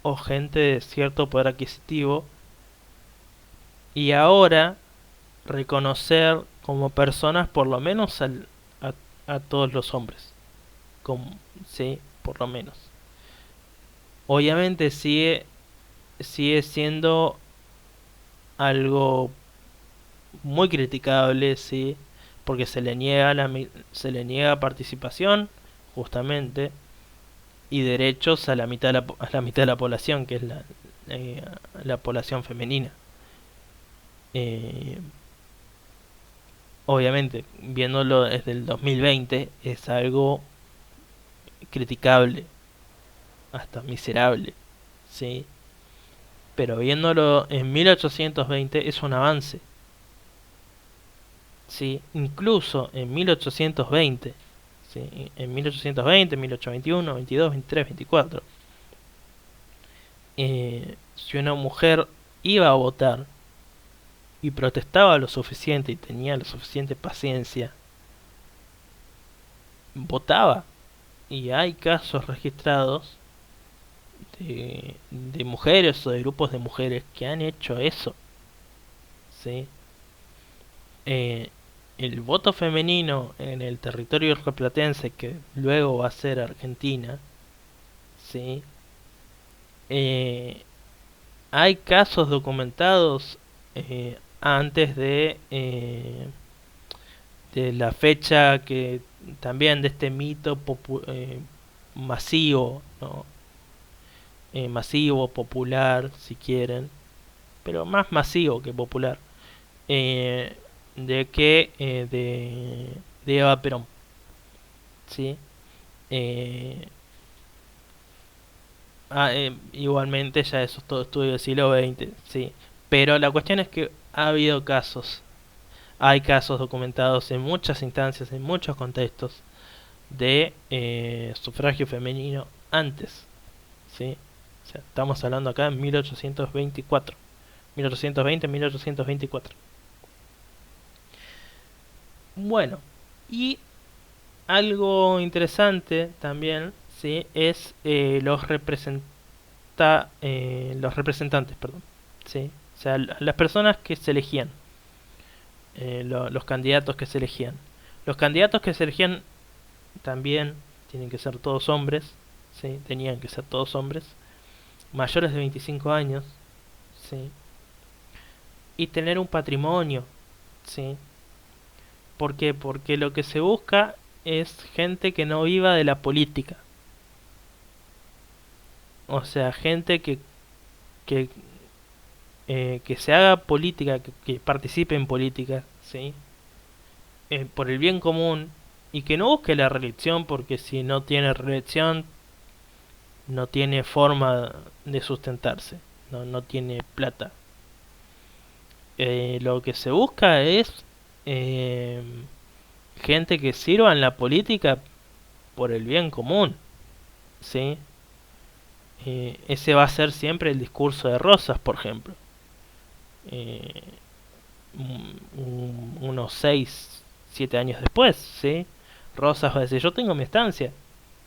o gente de cierto poder adquisitivo, y ahora reconocer como personas por lo menos a todos los hombres, como, sí, por lo menos. Obviamente sigue siendo algo muy criticable, sí, porque se le niega participación, justamente, y derechos a la mitad de la población, que es la población femenina. Eh, Obviamente, viéndolo desde el 2020, es algo criticable, hasta miserable, ¿sí? Pero viéndolo en 1820 es un avance, ¿sí? Incluso en 1820, ¿sí? En 1820, 1821, 22, 23, 24, si una mujer iba a votar, y protestaba lo suficiente y tenía la suficiente paciencia, votaba. Y hay casos registrados de mujeres o de grupos de mujeres que han hecho eso, ¿sí? Eh, el voto femenino en el territorio rioplatense, que luego va a ser Argentina, ¿sí? Eh, hay casos documentados antes de la fecha que también de este mito masivo, ¿no? Masivo, popular, si quieren, pero más masivo que popular, eh, de que de Eva Perón, ¿sí? Eh, igualmente ya eso es todo estudio del siglo XX, ¿sí? Pero la cuestión es que ha habido casos, hay casos documentados en muchas instancias, en muchos contextos, de sufragio femenino antes, ¿sí? O sea, estamos hablando acá en 1824, 1820, 1824. Bueno, y algo interesante también, ¿sí? Es los representantes, perdón, ¿sí? O sea, las personas que se elegían, los candidatos que se elegían. Los candidatos que se elegían también tienen que ser todos hombres, ¿sí? Tenían que ser todos hombres, mayores de 25 años, ¿sí? Y tener un patrimonio, ¿sí? ¿Por qué? Porque lo que se busca es gente que no viva de la política. O sea, gente que, que se haga política, que participe en política, ¿sí? Por el bien común y que no busque la reelección, porque si no tiene reelección no tiene forma de sustentarse, no tiene plata. Lo que se busca es eh, gente que sirva en la política por el bien común, ¿sí? Ese va a ser siempre el discurso de Rosas, por ejemplo. Eh, Unos 6 7 años después, ¿sí? Rosas va a decir, yo tengo mi estancia,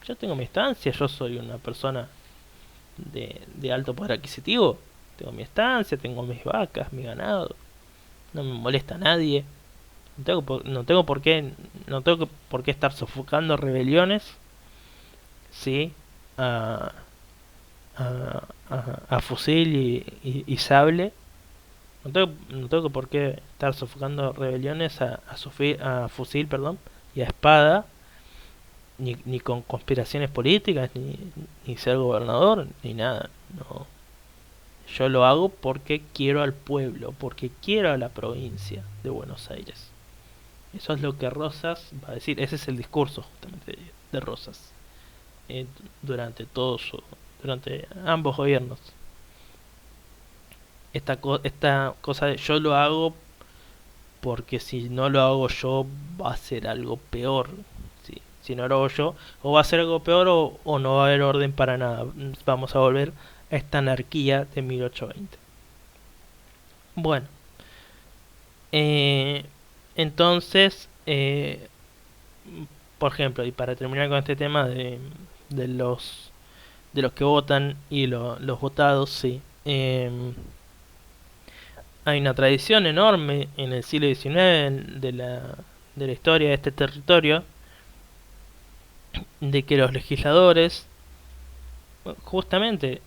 yo soy una persona de alto poder adquisitivo, tengo mi estancia, tengo mis vacas, mi ganado, no me molesta a nadie, no tengo por qué estar sofocando rebeliones, ¿sí? A, a fusil y sable. No tengo por qué estar sofocando rebeliones a fusil, perdón, y a espada, ni con conspiraciones políticas, ni ser gobernador, ni nada. No. Yo lo hago porque quiero al pueblo, porque quiero a la provincia de Buenos Aires. Eso es lo que Rosas va a decir. Ese es el discurso justamente de Rosas eh, durante durante ambos gobiernos. Esta cosa de yo lo hago porque si no lo hago yo va a ser algo peor. ¿Sí? Si no lo hago yo, o va a ser algo peor o no va a haber orden para nada. Vamos a volver a esta anarquía de 1820. Bueno, eh, entonces, por ejemplo, y para terminar con este tema de de los que votan y los votados, sí. Hay una tradición enorme en el siglo XIX de la historia de este territorio de que los legisladores justamente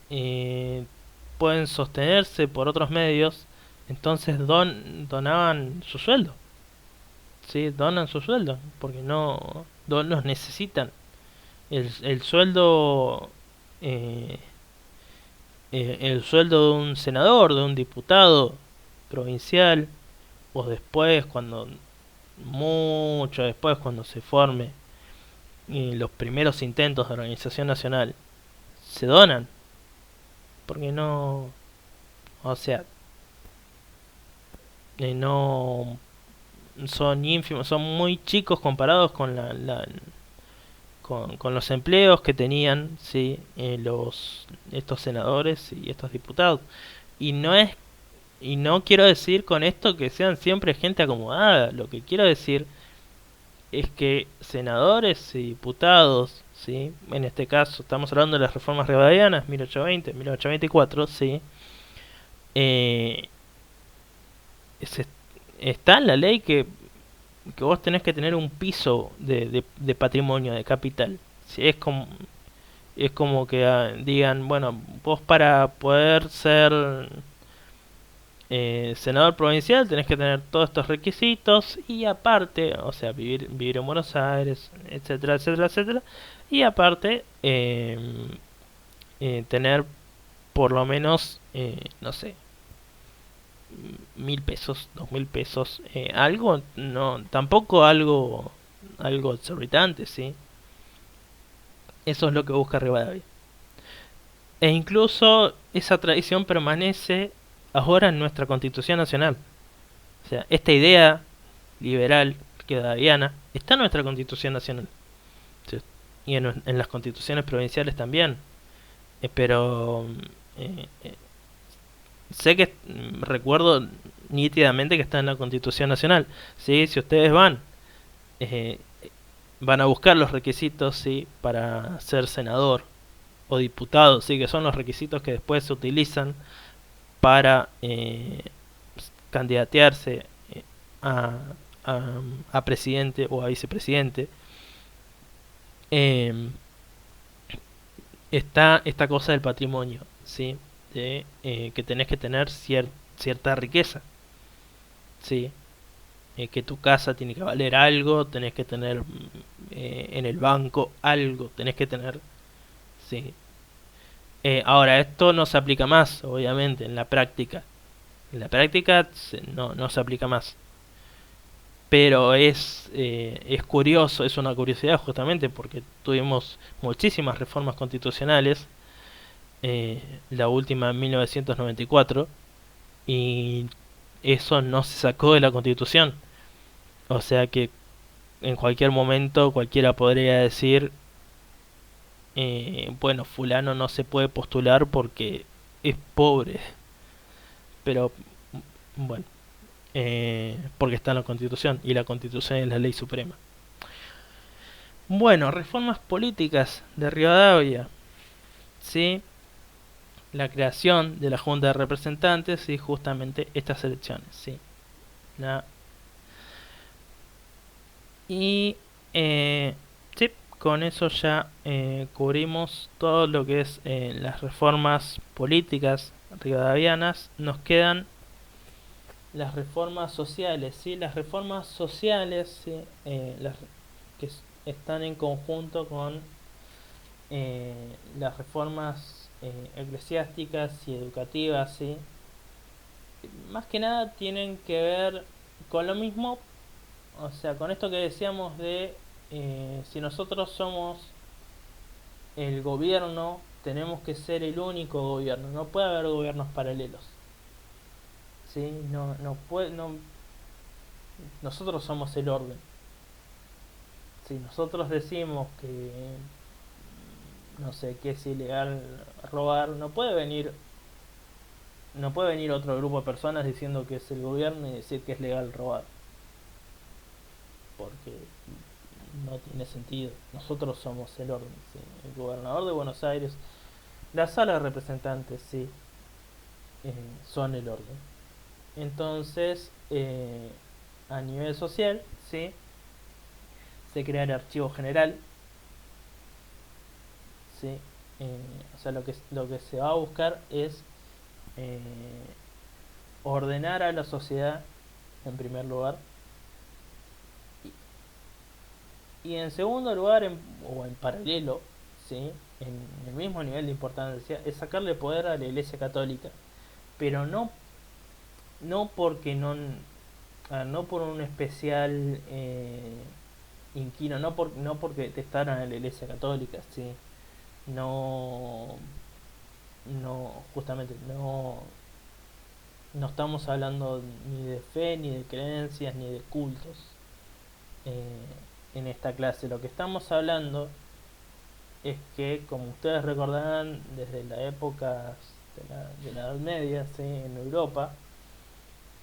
pueden sostenerse por otros medios, entonces donaban su sueldo, ¿sí? Donan su sueldo porque no los necesitan. El sueldo eh, el sueldo de un senador, de un diputado provincial, o después mucho después cuando se forme los primeros intentos de organización nacional, se donan, porque no, o sea, no son ínfimos, son muy chicos comparados con con los empleos que tenían, sí, estos senadores y estos diputados. Y no es y no quiero decir con esto que sean siempre gente acomodada. Lo que quiero decir es que senadores y diputados, ¿sí? En este caso estamos hablando de las reformas rivadavia 1820, 1824, ¿sí? Eh, se- Está en la ley que vos tenés que tener un piso de patrimonio, de capital. ¿Sí? Es como que digan, bueno, vos para poder ser senador provincial tenés que tener todos estos requisitos y aparte, o sea, vivir en Buenos Aires, etcétera, etcétera, etcétera, y aparte tener por lo menos, no sé, 1.000 pesos, 2.000 pesos, algo, no, tampoco algo exorbitante, ¿sí? Eso es lo que busca Rivadavia. E incluso esa tradición permanece ahora en nuestra Constitución Nacional. O sea, esta idea liberal rivadaviana está en nuestra Constitución Nacional. ¿Sí? Y en las constituciones provinciales también. Pero eh, eh, sé que recuerdo nítidamente que está en la Constitución Nacional. ¿Sí? Si ustedes eh, van a buscar los requisitos, ¿sí? Para ser senador o diputado, ¿sí? Que son los requisitos que después se utilizan para candidatearse a, a, a presidente o a vicepresidente. eh, Está esta cosa del patrimonio, ¿sí? De que tenés que tener cierta riqueza, ¿sí? Que tu casa tiene que valer algo, tenés que tener en el banco algo, tenés que tener, ¿sí? Ahora, esto no se aplica más, obviamente, en la práctica. En la práctica no se aplica más. Pero es curioso, es una curiosidad justamente porque tuvimos muchísimas reformas constitucionales, la última en 1994, y eso no se sacó de la Constitución. O sea que en cualquier momento cualquiera podría decir, bueno, fulano no se puede postular porque es pobre, pero bueno, porque está en la Constitución y la Constitución es la ley suprema. Bueno, reformas políticas de Rivadavia, ¿sí? La creación de la Junta de Representantes y justamente estas elecciones, ¿sí? La Y sí, con eso ya cubrimos todo lo que es las reformas políticas rivadavianas. Nos quedan las reformas sociales, ¿sí? Las reformas sociales, ¿sí? Las que están en conjunto con las reformas eclesiásticas y educativas, ¿sí? Más que nada tienen que ver con lo mismo, o sea, con esto que decíamos de si nosotros somos el gobierno, tenemos que ser el único gobierno, no puede haber gobiernos paralelos. ¿Sí? Nosotros somos el orden. Si nosotros decimos que no sé, que es ilegal robar, no puede venir otro grupo de personas diciendo que es el gobierno y decir que es legal robar, porque no tiene sentido. Nosotros somos el orden, ¿sí? El gobernador de Buenos Aires, la sala de representantes, sí, son el orden. Entonces, a nivel social, sí, se crea el archivo general, sí. O sea, lo que se va a buscar es eh, ordenar a la sociedad en primer lugar, y en segundo lugar, o en paralelo, ¿sí? En el mismo nivel de importancia, es sacarle poder a la Iglesia Católica, pero no porque no por un especial inquino, no porque testaran a la Iglesia Católica, ¿sí? No, justamente no estamos hablando ni de fe, ni de creencias, ni de cultos eh, en esta clase. Lo que estamos hablando es que, como ustedes recordarán, desde la época de la Edad Media, ¿sí? En Europa,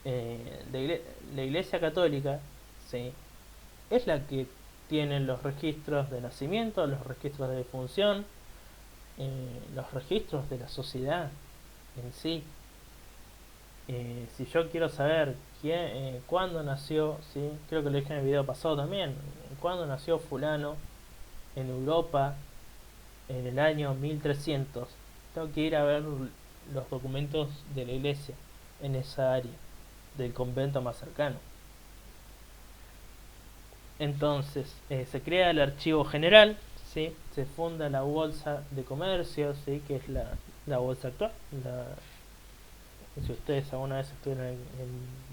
la Iglesia Católica, ¿sí? Es la que tiene los registros de nacimiento, los registros de defunción, los registros de la sociedad en sí. Si yo quiero saber cuándo nació, ¿sí? Creo que lo dije en el video pasado también, cuándo nació fulano en Europa en el año 1300, tengo que ir a ver los documentos de la iglesia en esa área del convento más cercano. Entonces se crea el archivo general, ¿sí? Se funda la bolsa de comercio, ¿sí? Que es la bolsa actual. Si ustedes alguna vez estuvieron en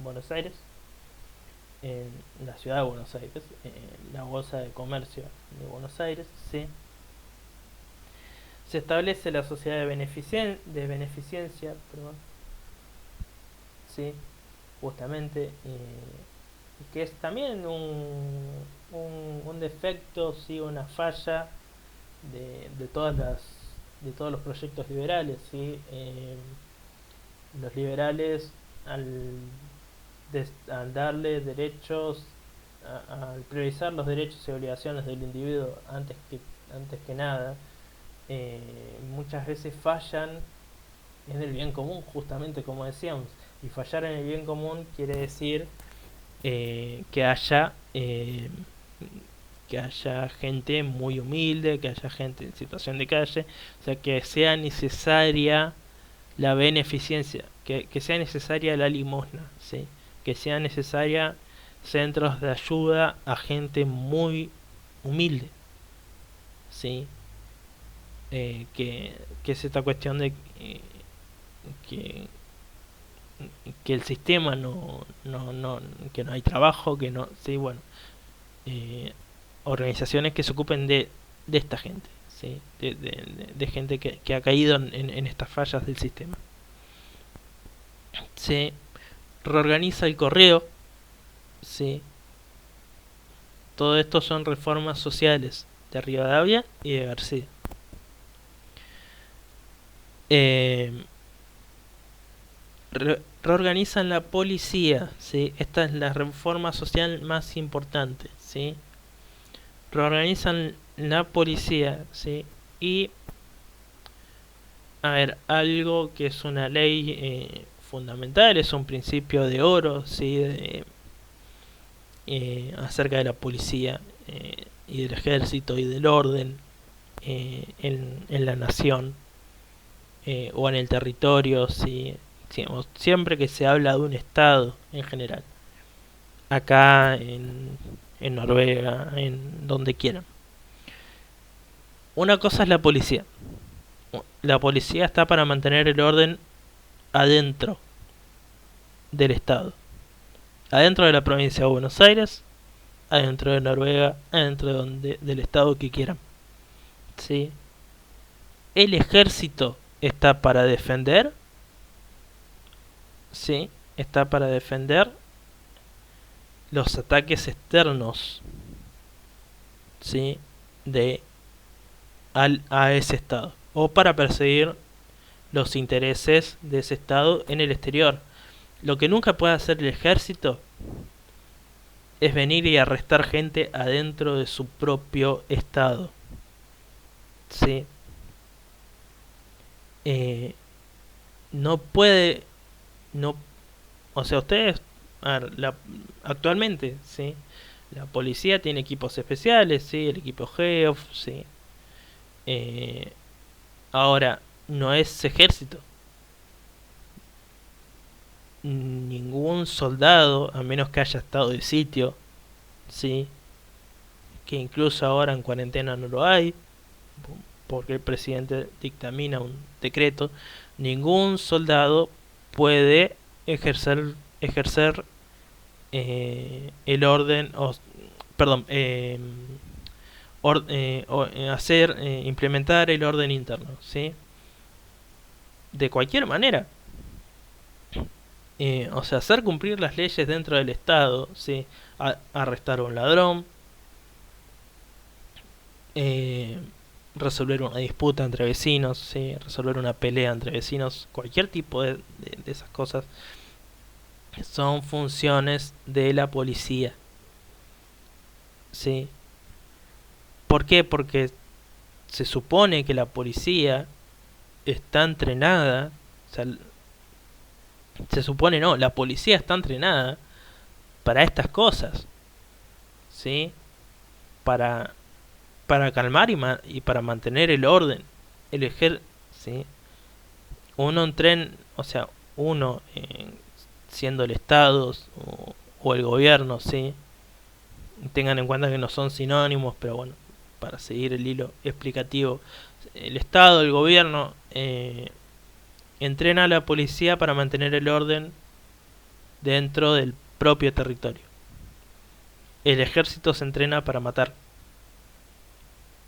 Buenos Aires, en la ciudad de Buenos Aires, la bolsa de comercio de Buenos Aires, ¿sí? Se establece la sociedad de beneficencia, perdón, ¿sí? Justamente, que es también un defecto, ¿sí? Una falla de todos los proyectos liberales, ¿sí? Los liberales al darle derechos, al priorizar los derechos y obligaciones del individuo antes que nada, muchas veces fallan en el bien común, justamente como decíamos. Y fallar en el bien común quiere decir que haya gente muy humilde, que haya gente en situación de calle, o sea, que sea necesaria la beneficencia, que sea necesaria la limosna, ¿sí? Que sea necesaria centros de ayuda a gente muy humilde, ¿sí? Que es esta cuestión de que, que el sistema que no hay trabajo, que no, sí, bueno, organizaciones que se ocupen de esta gente, ¿sí? De gente que ha caído en estas fallas del sistema. Se reorganiza el correo, ¿sí? Todo esto son reformas sociales de Rivadavia y de García. Reorganizan la policía, ¿sí? Esta es la reforma social más importante, ¿sí? Reorganizan la policía, ¿sí? Y a ver, algo que es una ley fundamental, es un principio de oro, ¿sí? Acerca de la policía y del ejército y del orden en la nación o en el territorio, ¿sí? Siempre que se habla de un estado en general, acá en Noruega, en donde quieran. Una cosa es la policía. La policía está para mantener el orden adentro del estado, adentro de la provincia de Buenos Aires, adentro de Noruega, adentro del estado que quieran, ¿sí? El ejército está para defender, ¿sí? Está para defender los ataques externos, ¿sí? A ese estado, o para perseguir los intereses de ese estado en el exterior. Lo que nunca puede hacer el ejército es venir y arrestar gente adentro de su propio estado, ¿sí? No puede, no, o sea, ustedes, a ver, actualmente, ¿sí? La policía tiene equipos especiales, ¿sí? El equipo GEOF, ¿sí? Ahora, no es ejército. Ningún soldado, a menos que haya estado de sitio, ¿sí? Que incluso ahora en cuarentena no lo hay, porque el presidente dictamina un decreto. Ningún soldado puede ejercer el orden, perdón, implementar el orden interno, ¿sí? De cualquier manera. O sea, hacer cumplir las leyes dentro del Estado, ¿sí? Arrestar a un ladrón, resolver una disputa entre vecinos, ¿sí? Resolver una pelea entre vecinos, cualquier tipo de esas cosas. son funciones de la policía, ¿sí? ¿Por qué? Porque se supone que la policía está entrenada, o sea, se supone no, la policía está entrenada para estas cosas, ¿sí? Para, para calmar y para mantener el orden, el ¿sí? Uno entren, o sea, uno siendo el Estado o el gobierno, ¿sí? Tengan en cuenta que no son sinónimos, pero bueno, para seguir el hilo explicativo, el Estado, el gobierno, entrena a la policía para mantener el orden dentro del propio territorio. El ejército se entrena para matar.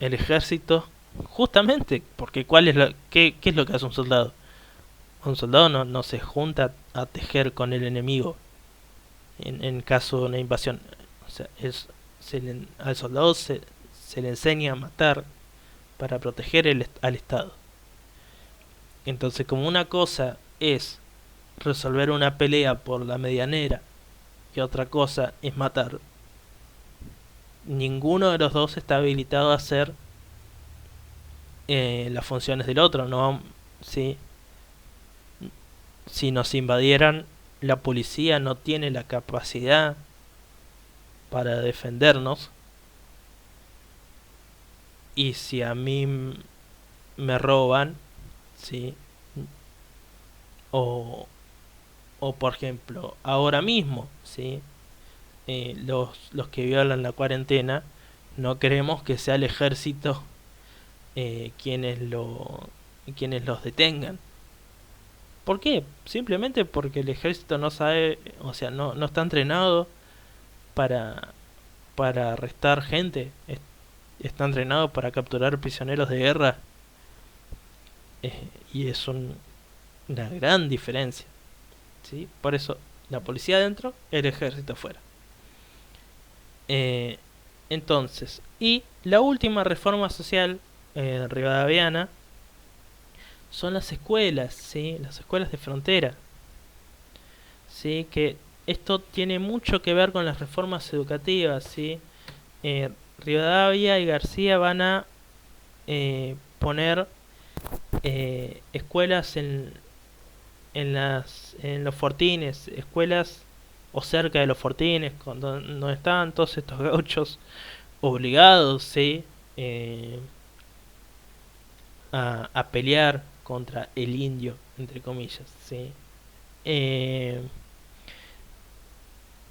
El ejército, justamente, porque ¿qué es lo que hace un soldado? Un soldado no se junta a tejer con el enemigo en caso de una invasión. O sea, al soldado se le enseña a matar para proteger al Estado. Entonces, como una cosa es resolver una pelea por la medianera y otra cosa es matar, ninguno de los dos está habilitado a hacer las funciones del otro. No, ¿sí? Si nos invadieran, la policía no tiene la capacidad para defendernos. Y si a mí me roban, ¿sí? O, o por ejemplo, ahora mismo, ¿sí? Los que violan la cuarentena, no queremos que sea el ejército quienes quienes los detengan. ¿Por qué? Simplemente porque el ejército no sabe, o sea, no está entrenado para, para arrestar gente. Está entrenado para capturar prisioneros de guerra. Y es una gran diferencia, ¿sí? Por eso, la policía adentro, el ejército afuera. Eh, entonces, y la última reforma social rivadaviana son las escuelas, ¿sí? Las escuelas de frontera, ¿sí? Que esto tiene mucho que ver con las reformas educativas, ¿sí? Rivadavia y García van a poner escuelas en los fortines, escuelas o cerca de los fortines, donde estaban todos estos gauchos obligados, ¿sí? A pelear contra el indio, entre comillas, ¿sí?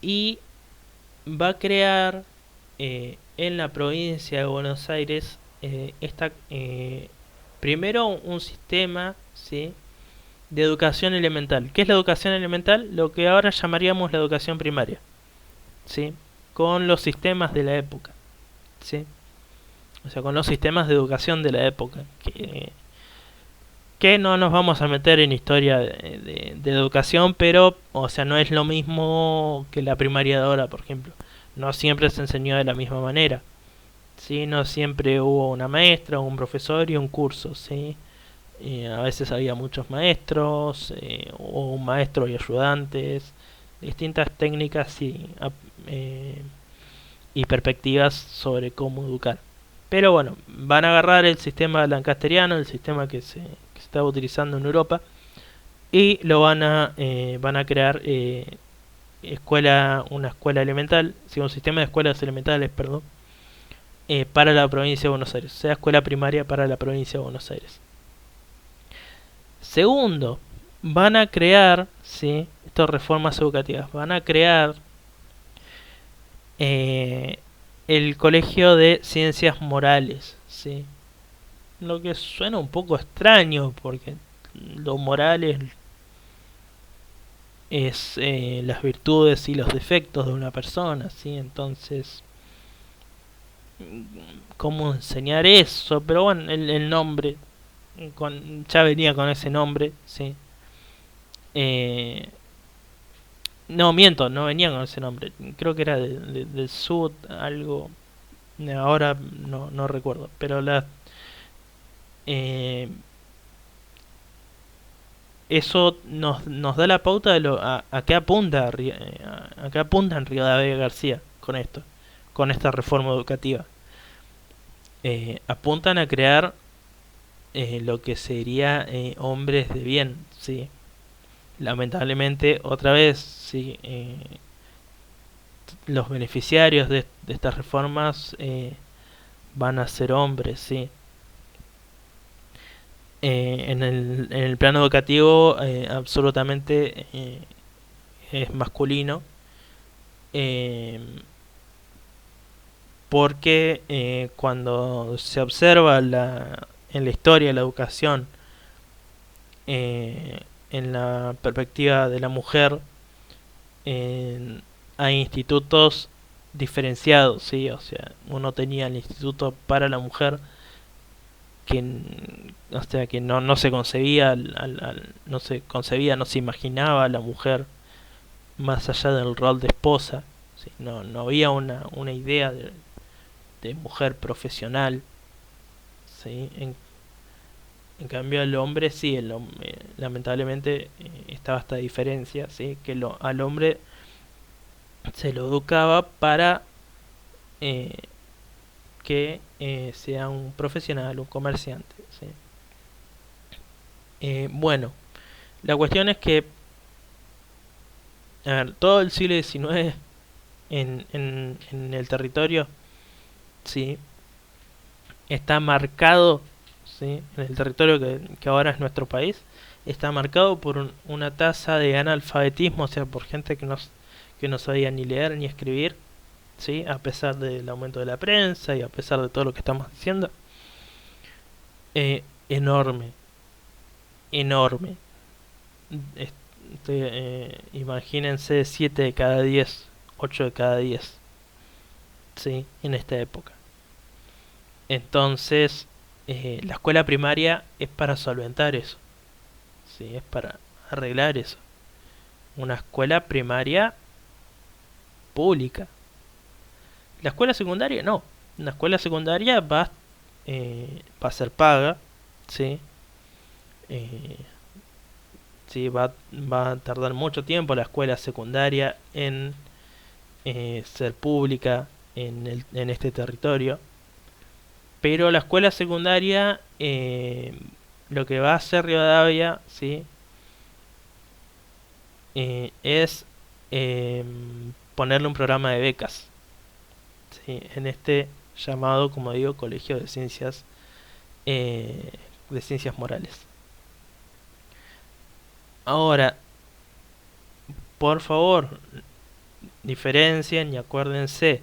Y va a crear en la provincia de Buenos Aires primero un sistema, ¿sí? De educación elemental. ¿Qué es la educación elemental? Lo que ahora llamaríamos la educación primaria, ¿sí? Con los sistemas de la época, ¿sí? O sea, con los sistemas de educación de la época, que no nos vamos a meter en historia de educación, pero, o sea, no es lo mismo que la primaria de ahora, por ejemplo. No siempre se enseñó de la misma manera, ¿sí? No siempre hubo una maestra, un profesor y un curso, ¿sí? A veces había muchos maestros, o un maestro y ayudantes, distintas técnicas y perspectivas sobre cómo educar. Pero bueno, van a agarrar el sistema lancasteriano, el sistema que se estaba utilizando en Europa, y van a crear una escuela elemental, sí, un sistema de escuelas elementales, perdón, para la provincia de Buenos Aires, o sea, escuela primaria para la provincia de Buenos Aires. Segundo, van a crear, ¿sí? Estas reformas educativas, van a crear el Colegio de Ciencias Morales, ¿sí? Lo que suena un poco extraño, porque lo moral es las virtudes y los defectos de una persona, ¿sí? Entonces, ¿cómo enseñar eso? Pero bueno, el nombre ya venía con ese nombre, ¿sí? No, miento, no venía con ese nombre. Creo que era del Sud, algo. Ahora no recuerdo. Pero eh, eso nos da la pauta de a qué apunta a qué apunta en Rivadavia García con esto, con esta reforma educativa. Apuntan a crear lo que sería hombres de bien, sí. Lamentablemente, otra vez, sí, los beneficiarios de estas reformas van a ser hombres, sí. En el plano educativo absolutamente es masculino, eh, porque cuando se observa en la historia de la educación en la perspectiva de la mujer, eh, hay institutos diferenciados, ¿sí? O sea, uno tenía el instituto para la mujer que, o sea, que no se concebía, no se concebía, no se imaginaba a la mujer más allá del rol de esposa, ¿sí? No había una idea de mujer profesional, ¿sí? En cambio el hombre sí, lamentablemente estaba esta diferencia, ¿sí? Que al hombre se lo educaba para eh, que sea un profesional, un comerciante, ¿sí? Bueno, la cuestión es que, a ver, todo el siglo XIX en el territorio, ¿sí? Está marcado, ¿sí? En el territorio que ahora es nuestro país, está marcado por una tasa de analfabetismo, o sea, por gente que no sabía ni leer ni escribir, ¿sí? A pesar del aumento de la prensa y a pesar de todo lo que estamos diciendo, enorme, enorme. Imagínense 7 de cada 10, 8 de cada 10, ¿sí? En esta época. Entonces, la escuela primaria es para solventar eso, ¿sí? Es para arreglar eso. Una escuela primaria pública. La escuela secundaria no. Una escuela secundaria va a ser paga, ¿sí? Eh, sí, va a tardar mucho tiempo la escuela secundaria en ser pública en este territorio. Pero la escuela secundaria, lo que va a hacer Rivadavia, ¿sí? Es eh, ponerle un programa de becas, ¿sí? En este llamado, como digo, Colegio eh, de Ciencias Morales. Ahora, por favor, diferencien y acuérdense,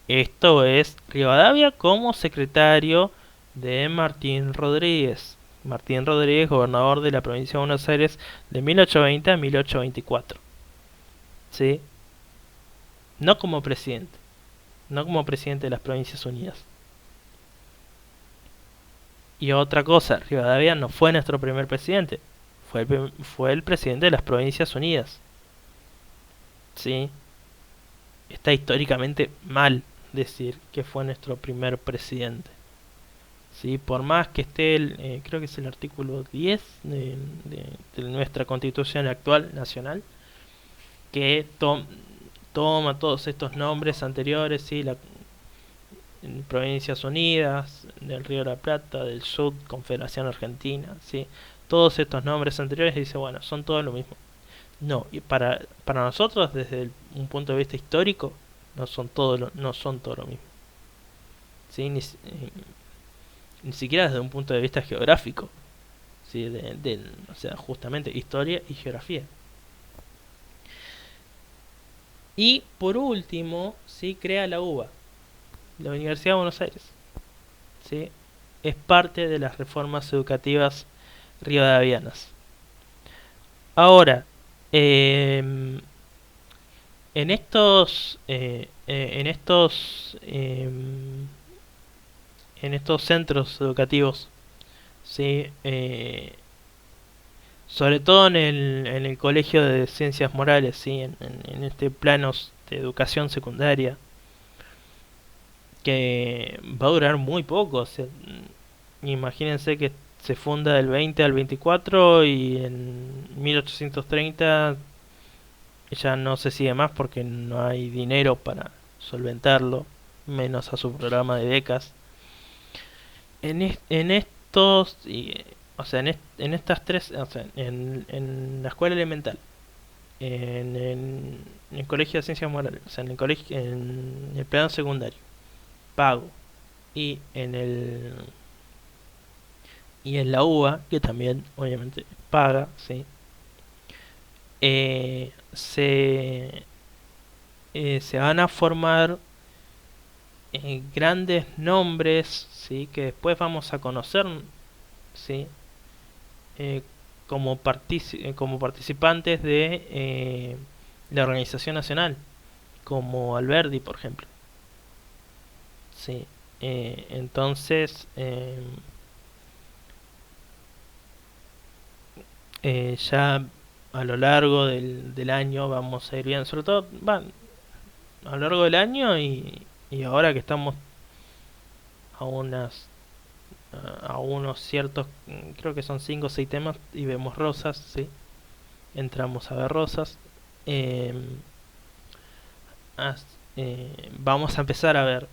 esto es Rivadavia como secretario de Martín Rodríguez. Martín Rodríguez, gobernador de la provincia de Buenos Aires de 1820 a 1824. ¿Sí? No como presidente. No como presidente de las Provincias Unidas. Y otra cosa, Rivadavia no fue nuestro primer presidente. Fue el presidente de las Provincias Unidas. ¿Sí? Está históricamente mal decir que fue nuestro primer presidente. ¿Sí? Por más que esté, creo que es el artículo 10 de nuestra constitución actual nacional, que toma todos estos nombres anteriores, ¿sí? Provincias Unidas, del Río de la Plata, del Sur, Confederación Argentina, ¿sí? Todos estos nombres anteriores y dice, bueno, son todo lo mismo. No, y para nosotros, desde un punto de vista histórico, no son todo lo mismo. ¿Sí? Ni siquiera desde un punto de vista geográfico, ¿sí? O sea, justamente historia y geografía. Y por último, ¿sí? Crea la UBA, la Universidad de Buenos Aires, ¿sí? Es parte de las reformas educativas rivadavianas. Ahora, en estos en estos centros educativos, ¿sí? Sobre todo en el Colegio de Ciencias Morales, ¿sí? En este plano de educación secundaria, que va a durar muy poco. O sea, imagínense que se funda del 20 al 24 y en 1830 ya no se sigue más porque no hay dinero para solventarlo, menos a su programa de becas. En estos, o sea, en estas tres, o sea, en la escuela elemental, en el colegio de ciencias morales, o sea, en el plano secundario, pago, y en la UBA, que también obviamente paga, sí, se van a formar grandes nombres, sí, que después vamos a conocer, sí, eh, como participantes de la organización nacional, como Alberdi, por ejemplo. Sí. Entonces, ya a lo largo del año vamos a ir viendo, sobre todo a lo largo del año y ahora que estamos a unas a unos ciertos, creo que son 5 o 6 temas y vemos rosas, sí, entramos a ver rosas. Eh, Vamos a empezar a ver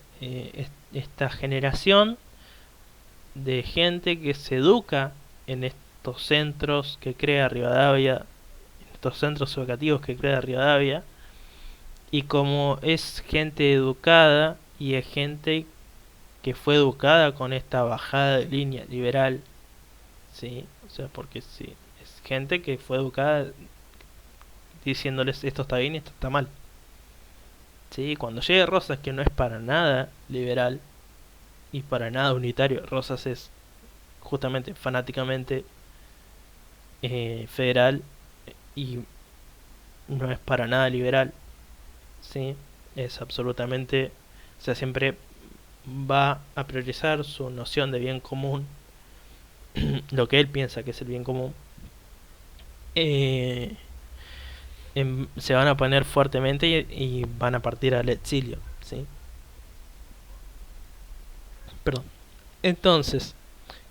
esta generación de gente que se educa en estos centros que crea Rivadavia, en estos centros educativos que crea Rivadavia, y como es gente educada y es gente que fue educada con esta bajada de línea liberal, ¿sí? O sea, porque sí, es gente que fue educada diciéndoles esto está bien y esto está mal. ¿Sí? Cuando llegue Rosas, que no es para nada liberal y para nada unitario, Rosas es justamente fanáticamente federal y no es para nada liberal, ¿sí? Es absolutamente, o sea, siempre va a priorizar su noción de bien común, lo que él piensa que es el bien común. eh, Se van a poner fuertemente y van a partir al exilio, ¿sí? Perdón. Entonces,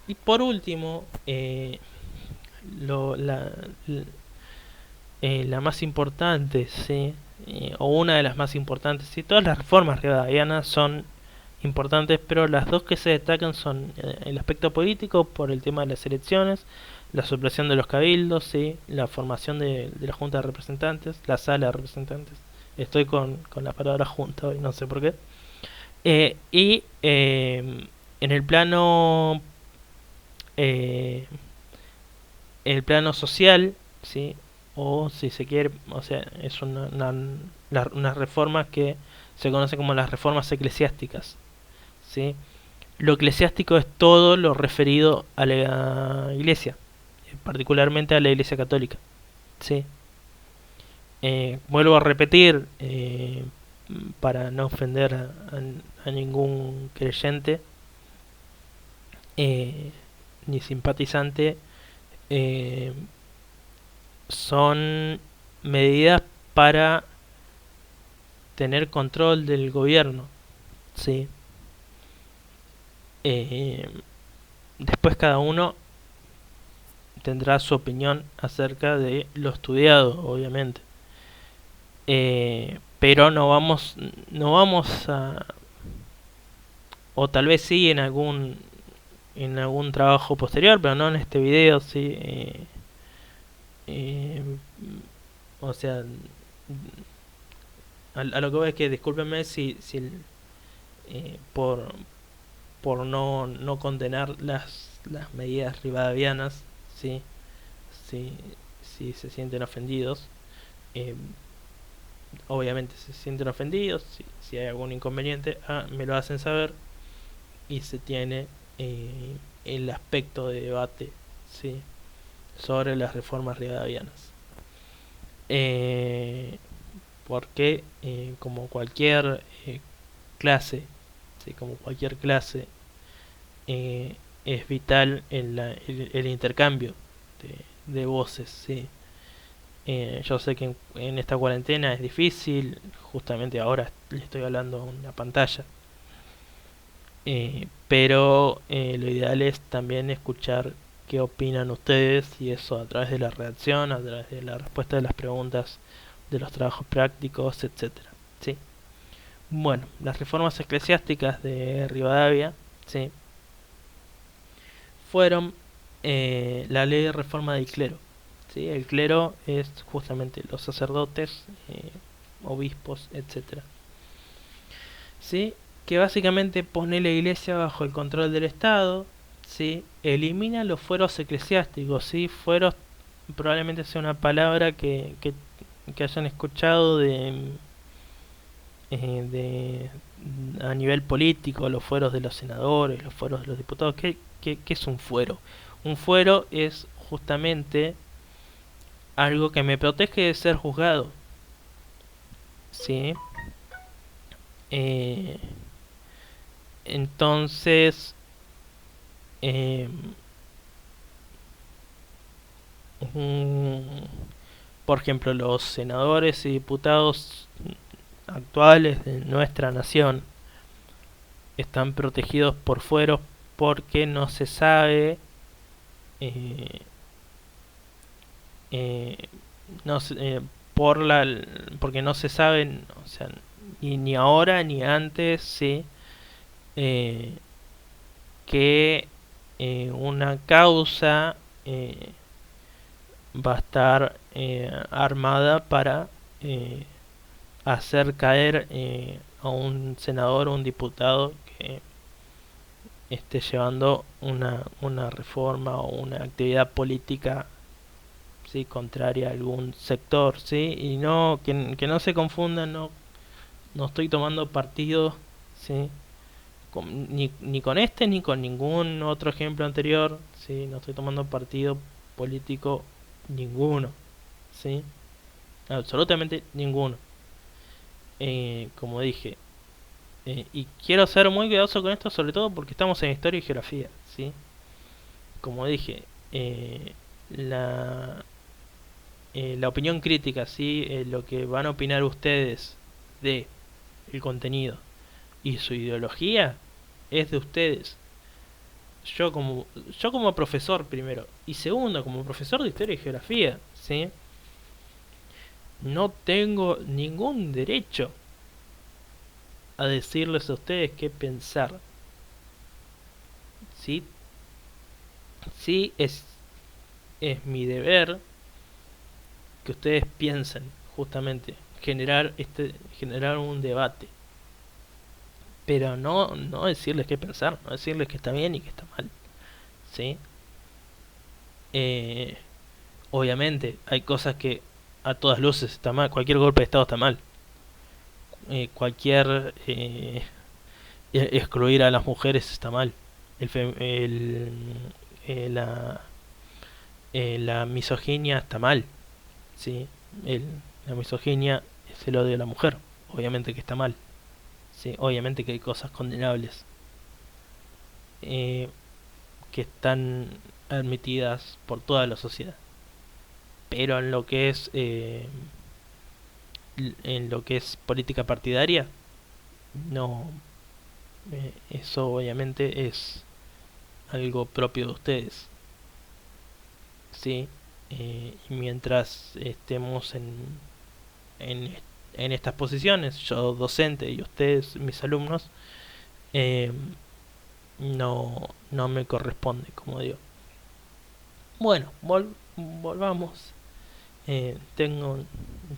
y por último, lo, la más importante, ¿sí? O una de las más importantes, ¿sí? Todas las reformas rivadavianas son importantes, pero las dos que se destacan son el aspecto político por el tema de las elecciones, la supresión de los cabildos, ¿sí? La formación de la Junta de Representantes, la Sala de Representantes. Estoy con la palabra junta hoy, no sé por qué. En eh, el plano social, ¿sí? O si se quiere, o sea, es unas reformas que se conocen como las reformas eclesiásticas, ¿sí? Lo eclesiástico es todo lo referido a la iglesia, particularmente a la iglesia católica, ¿sí? Vuelvo a repetir, para no ofender a ningún creyente ni simpatizante, eh, son medidas para tener control del gobierno, ¿sí? Eh, Después cada uno tendrá su opinión acerca de lo estudiado, obviamente. Pero no vamos a, o tal vez sí en algún trabajo posterior, pero no en este video, sí. Eh, o sea, a lo que voy es que discúlpenme si por no condenar las medidas rivadavianas, sí, sí, si se sienten ofendidos. Eh, Obviamente se sienten ofendidos, si hay algún inconveniente, me lo hacen saber y se tiene el aspecto de debate, ¿sí? Sobre las reformas rivadavianas. Eh, Porque como cualquier clase, ¿sí? Como cualquier clase, es vital el intercambio de voces, ¿sí? Yo sé que en esta cuarentena es difícil, justamente ahora le estoy hablando a una pantalla, pero lo ideal es también escuchar qué opinan ustedes, y eso a través de la redacción, a través de la respuesta de las preguntas, de los trabajos prácticos, etcétera. ¿Sí? Bueno, las reformas eclesiásticas de Rivadavia, ¿sí?, fueron la ley de reforma del clero. ¿Sí? El clero es justamente los sacerdotes, obispos, etcétera. ¿Sí? Que básicamente pone la iglesia bajo el control del Estado, ¿sí? Elimina los fueros eclesiásticos, ¿sí? Fueros probablemente sea una palabra que hayan escuchado de a nivel político, los fueros de los senadores, los fueros de los diputados. ¿Qué es un fuero? Un fuero es justamente algo que me protege de ser juzgado, ¿sí? Eh, entonces, eh, por ejemplo, los senadores y diputados actuales de nuestra nación están protegidos por fueros porque no se sabe, eh, eh, no se- por la porque no se sabe, o sea, ni ahora ni antes, sí, eh, que una causa va a estar armada para hacer caer a un senador o un diputado que esté llevando una reforma o una actividad política, ¿sí?, contraria a algún sector, ¿sí? Y no que no se confundan, no estoy tomando partido, ¿sí?, ni con este ni con ningún otro ejemplo anterior, ¿sí? No estoy tomando partido político ninguno, ¿sí? Absolutamente ninguno. Como dije, y quiero ser muy cuidadoso con esto, sobre todo porque estamos en historia y geografía, ¿sí? Como dije, la, la opinión crítica, ¿sí? Lo que van a opinar ustedes de el contenido y su ideología es de ustedes. Yo como, yo como profesor primero, y segundo como profesor de historia y geografía, ¿sí?, no tengo ningún derecho a decirles a ustedes qué pensar. Sí, sí es mi deber que ustedes piensen, justamente, generar un debate. Pero no decirles qué pensar, no decirles que está bien y que está mal. ¿Sí? Eh, Obviamente, hay cosas que a todas luces está mal. Cualquier golpe de Estado está mal. Cualquier excluir a las mujeres está mal. El, la, la misoginia está mal. ¿Sí? El, la misoginia es el odio a la mujer. Obviamente que está mal. ¿Sí? Obviamente que hay cosas condenables que están admitidas por toda la sociedad. Pero en lo que es política partidaria, no, eso obviamente es algo propio de ustedes, ¿sí? Y mientras estemos en, en estas posiciones, yo docente y ustedes mis alumnos, eh, no me corresponde, como digo. Bueno, volvamos. Tengo,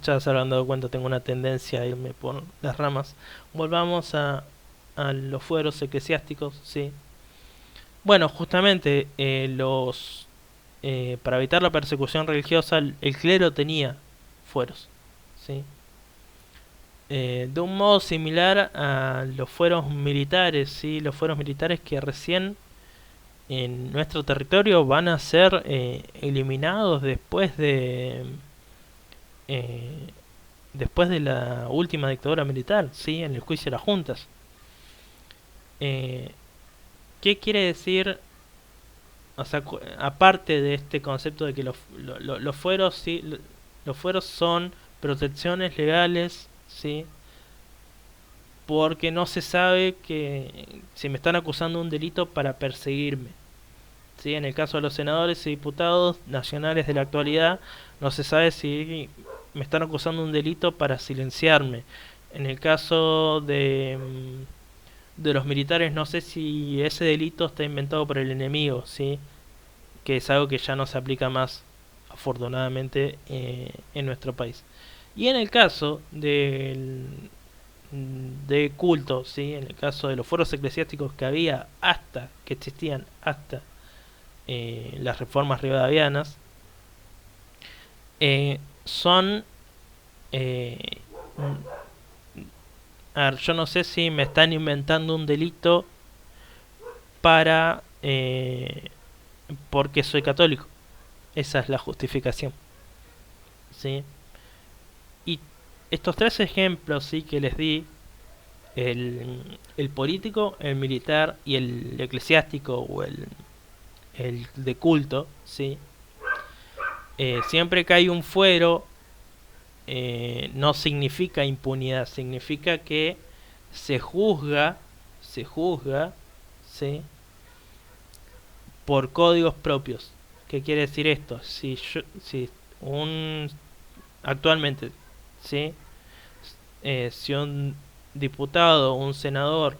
ya se habrán dado cuenta, tengo una tendencia a irme por las ramas. Volvamos a los fueros eclesiásticos, ¿sí? Bueno, justamente para evitar la persecución religiosa, el clero tenía fueros, ¿sí? De un modo similar a los fueros militares, ¿sí? Los fueros militares que recién en nuestro territorio van a ser eliminados eh, después de la última dictadura militar, ¿sí? En el juicio de las juntas. Eh, ¿Qué quiere decir? O sea, aparte de este concepto de que los fueros, ¿sí? Los fueros son protecciones legales, ¿sí? Porque no se sabe que si me están acusando de un delito para perseguirme, ¿sí? En el caso de los senadores y diputados nacionales de la actualidad, no se sabe si me están acusando de un delito para silenciarme. En el caso de los militares, no sé si ese delito está inventado por el enemigo, ¿sí? Que es algo que ya no se aplica más, afortunadamente, en nuestro país. Y en el caso de culto, ¿sí? En el caso de los foros eclesiásticos que había que existían hasta las reformas rivadavianas, son... eh, a ver, yo no sé si me están inventando un delito para... porque soy católico. Esa es la justificación, ¿sí? Y estos tres ejemplos, ¿sí? Que les di, el político, el militar y el eclesiástico o el de culto, ¿sí? Siempre que hay un fuero, no significa impunidad, significa que se juzga, se juzga, ¿sí? Por códigos propios. ¿Qué quiere decir esto? Si actualmente, ¿sí? Si un diputado o un senador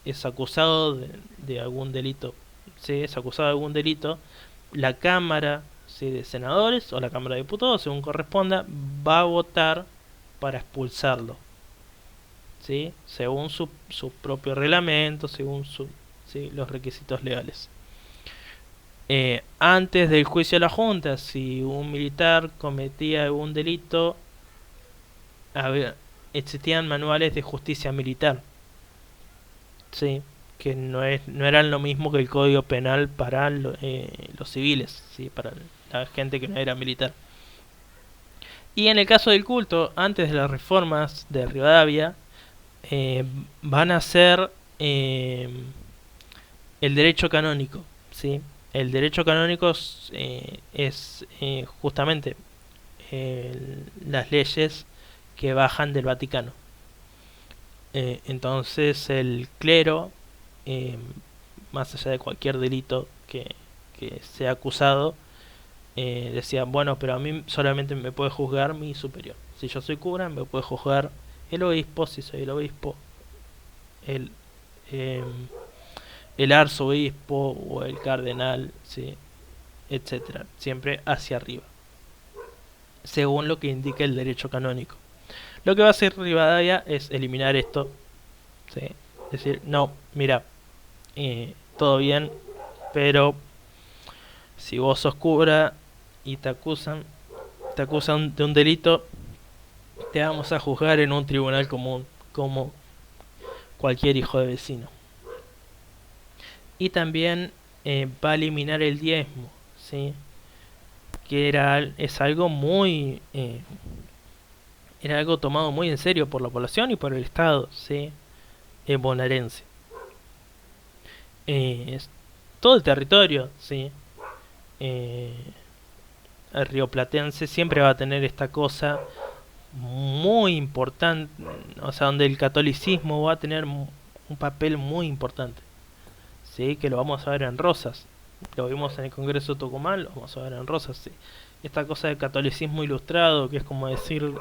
es acusado de algún delito, ¿sí? Es acusado de algún delito, la Cámara, ¿sí? De senadores o la Cámara de Diputados, según corresponda, va a votar para expulsarlo, ¿sí? Según su propio reglamento, según ¿sí? Los requisitos legales. Antes del juicio de la Junta, si un militar cometía algún delito, existían manuales de justicia militar, ¿sí? Que no eran lo mismo que el Código Penal para los civiles, ¿sí? Para la gente que no era militar. Y en el caso del culto, antes de las reformas de Rivadavia, van a ser el derecho canónico, ¿sí? El derecho canónico es justamente las leyes que bajan del Vaticano. Entonces el clero, eh, más allá de cualquier delito que sea acusado, decía, bueno, pero a mí solamente me puede juzgar mi superior. Si yo soy cura, me puede juzgar el obispo, si soy el obispo, el, eh, el arzobispo o el cardenal, ¿sí? Etcétera. Siempre hacia arriba, según lo que indica el derecho canónico. Lo que va a hacer Rivadavia es eliminar esto, ¿sí? Decir, no, mira, todo bien, pero si vos sos cura y te acusan de un delito, te vamos a juzgar en un tribunal común, como cualquier hijo de vecino. Y también va a eliminar el diezmo, ¿sí? Que es algo muy... era algo tomado muy en serio por la población y por el Estado, ¿sí? Bonaerense. Es todo el territorio, ¿sí? El rioplatense siempre va a tener esta cosa muy importante, o sea, donde el catolicismo va a tener un papel muy importante, ¿sí? Que lo vamos a ver en Rosas, lo vimos en el Congreso de Tucumán, lo vamos a ver en Rosas, ¿sí? Esta cosa del catolicismo ilustrado, que es como decir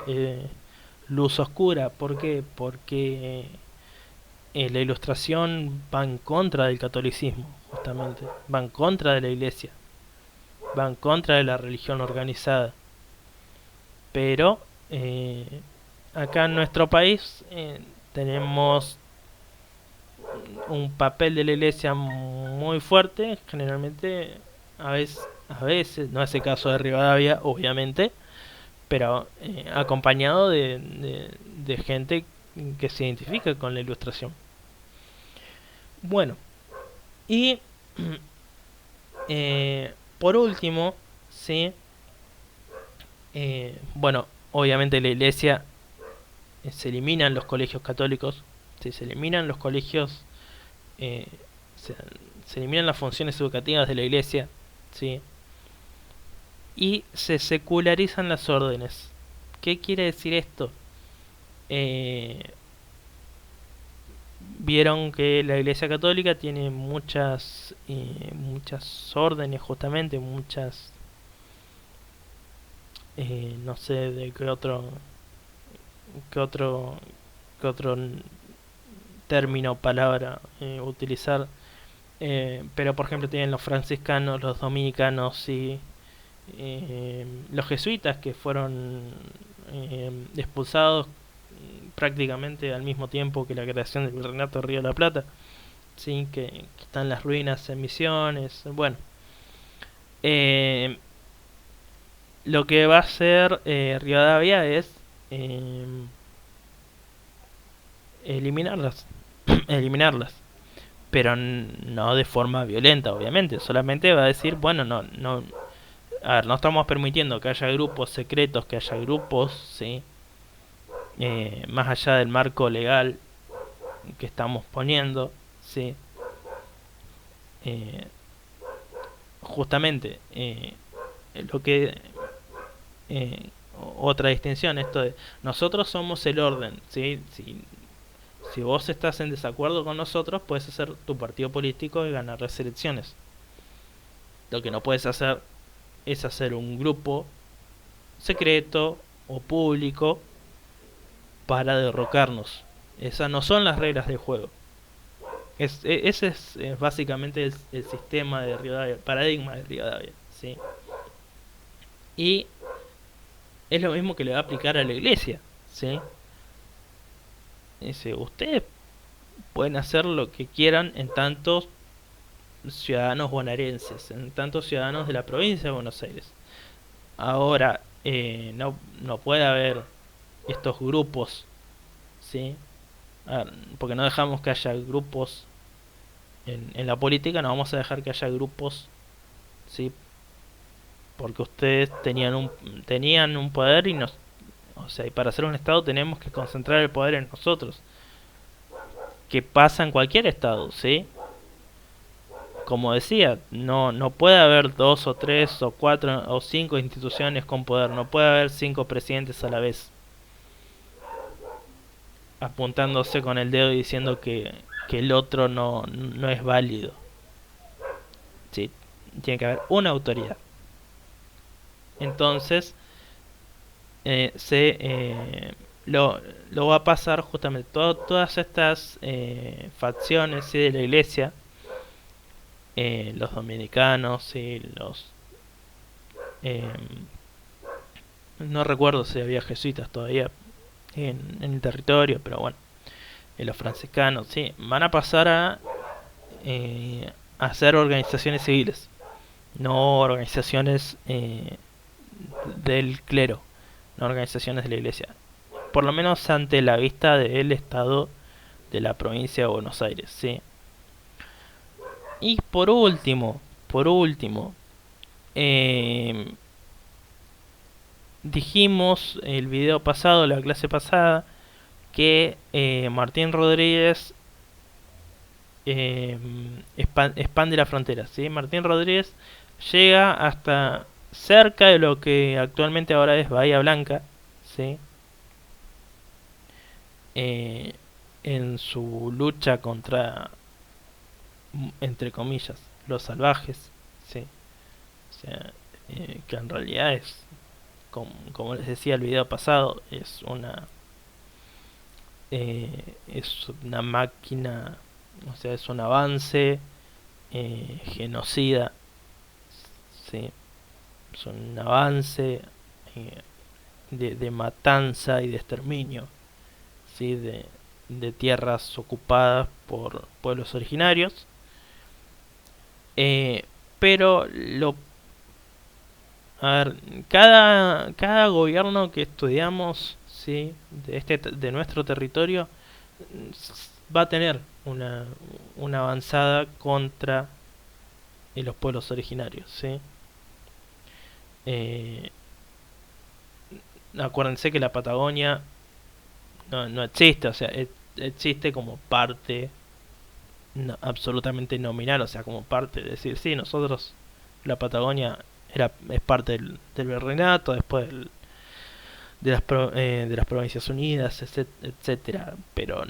luz oscura. ¿Por qué? Porque la ilustración va en contra del catolicismo, justamente, va en contra de la iglesia, va en contra de la religión organizada. Pero acá en nuestro país tenemos un papel de la iglesia muy fuerte, generalmente, a veces, no es el caso de Rivadavia, obviamente, pero acompañado de gente que se identifica con la ilustración. Bueno, y por último, ¿sí? Bueno, obviamente la iglesia se eliminan los colegios católicos, ¿sí? Se eliminan los colegios, eh, se, se eliminan las funciones educativas de la iglesia, ¿sí? Y se secularizan las órdenes. ¿Qué quiere decir esto? Eh, vieron que la Iglesia Católica tiene muchas órdenes, justamente, no sé de qué otro, qué otro término o palabra utilizar, pero por ejemplo tienen los franciscanos, los dominicanos y los jesuitas que fueron expulsados prácticamente al mismo tiempo que la creación del Virreinato de Río de la Plata, ¿sí? Que están las ruinas en Misiones. Bueno, eh, lo que va a hacer Rivadavia es eh, eliminarlas, eliminarlas, pero no de forma violenta, obviamente. Solamente va a decir, bueno, no, a ver, no estamos permitiendo que haya grupos secretos, que haya grupos, sí, más allá del marco legal que estamos poniendo, sí. Eh, Justamente lo que eh, otra distinción, esto de nosotros somos el orden, ¿sí? Si vos estás en desacuerdo con nosotros, puedes hacer tu partido político y ganar las elecciones. Lo que no puedes hacer es hacer un grupo secreto o público para derrocarnos. Esas no son las reglas del juego. Ese es básicamente el sistema de Rivadavia, el paradigma de Rivadavia, ¿sí? Y es lo mismo que le va a aplicar a la iglesia, ¿sí? Dice, ustedes pueden hacer lo que quieran en tantos ciudadanos bonaerenses, en tantos ciudadanos de la provincia de Buenos Aires. Ahora, no puede haber estos grupos, ¿sí? A ver, porque no dejamos que haya grupos en la política, no vamos a dejar que haya grupos, ¿sí? Porque ustedes tenían un poder y o sea, y para hacer un estado tenemos que concentrar el poder en nosotros, que pasa en cualquier estado, ¿sí? Como decía, no puede haber dos o tres o cuatro o cinco instituciones con poder, no puede haber cinco presidentes a la vez apuntándose con el dedo y diciendo que el otro no es válido, ¿sí? Tiene que haber una autoridad. Entonces, eh, se lo va a pasar justamente todas estas facciones, ¿sí? De la iglesia, los dominicanos y eh, no recuerdo si había jesuitas todavía en el territorio, pero bueno, los franciscanos, sí, van a pasar a ser organizaciones civiles, no organizaciones del clero, no organizaciones de la iglesia, por lo menos ante la vista del Estado de la provincia de Buenos Aires, sí. Y por último, eh, dijimos el video pasado, la clase pasada, que Martín Rodríguez expande la frontera, ¿sí? Martín Rodríguez llega hasta cerca de lo que actualmente ahora es Bahía Blanca, ¿sí? Eh, en su lucha contra, entre comillas, los salvajes, ¿sí? O sea, que en realidad es, como les decía el video pasado, es una máquina, o sea, es un avance genocida, ¿sí? Es un avance eh, de matanza y de exterminio, ¿sí? De tierras ocupadas por pueblos originarios. Eh, pero a ver, cada gobierno que estudiamos, ¿sí? De nuestro territorio va a tener una avanzada contra los pueblos originarios, ¿sí? Eh, Acuérdense que la Patagonia no existe, o sea, existe como parte absolutamente nominal, o sea, como parte de decir, sí, nosotros, la Patagonia es parte del virreinato, después de las Provincias Unidas, etcétera, pero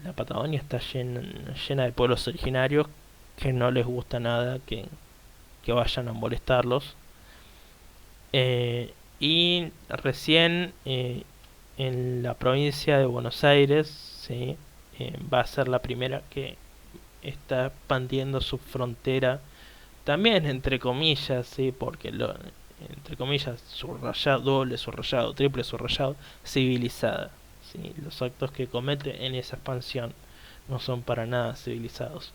la Patagonia está llena de pueblos originarios que no les gusta nada que vayan a molestarlos. Y recién en la provincia de Buenos Aires, ¿sí? Va a ser la primera que está expandiendo su frontera, también entre comillas, ¿sí? Porque entre comillas, subrayado, doble subrayado, triple subrayado, civilizada. ¿Sí? Los actos que comete en esa expansión no son para nada civilizados.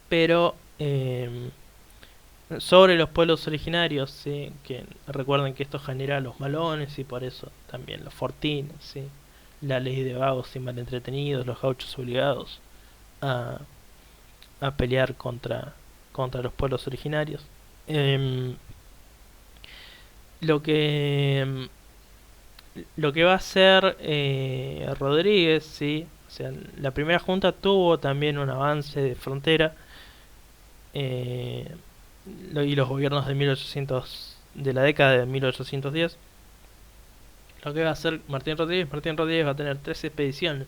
Pero sobre los pueblos originarios, ¿sí? Que recuerden que esto genera los malones y por eso también los fortines, ¿sí? La ley de vagos y malentretenidos, los gauchos obligados a, a pelear contra los pueblos originarios. Em, lo que lo que va a hacer Rodríguez, ¿sí? O sea, la primera junta tuvo también un avance de frontera, eh, y los gobiernos de 1800, de la década de 1810. Lo que va a hacer Martín Rodríguez va a tener 3 expediciones,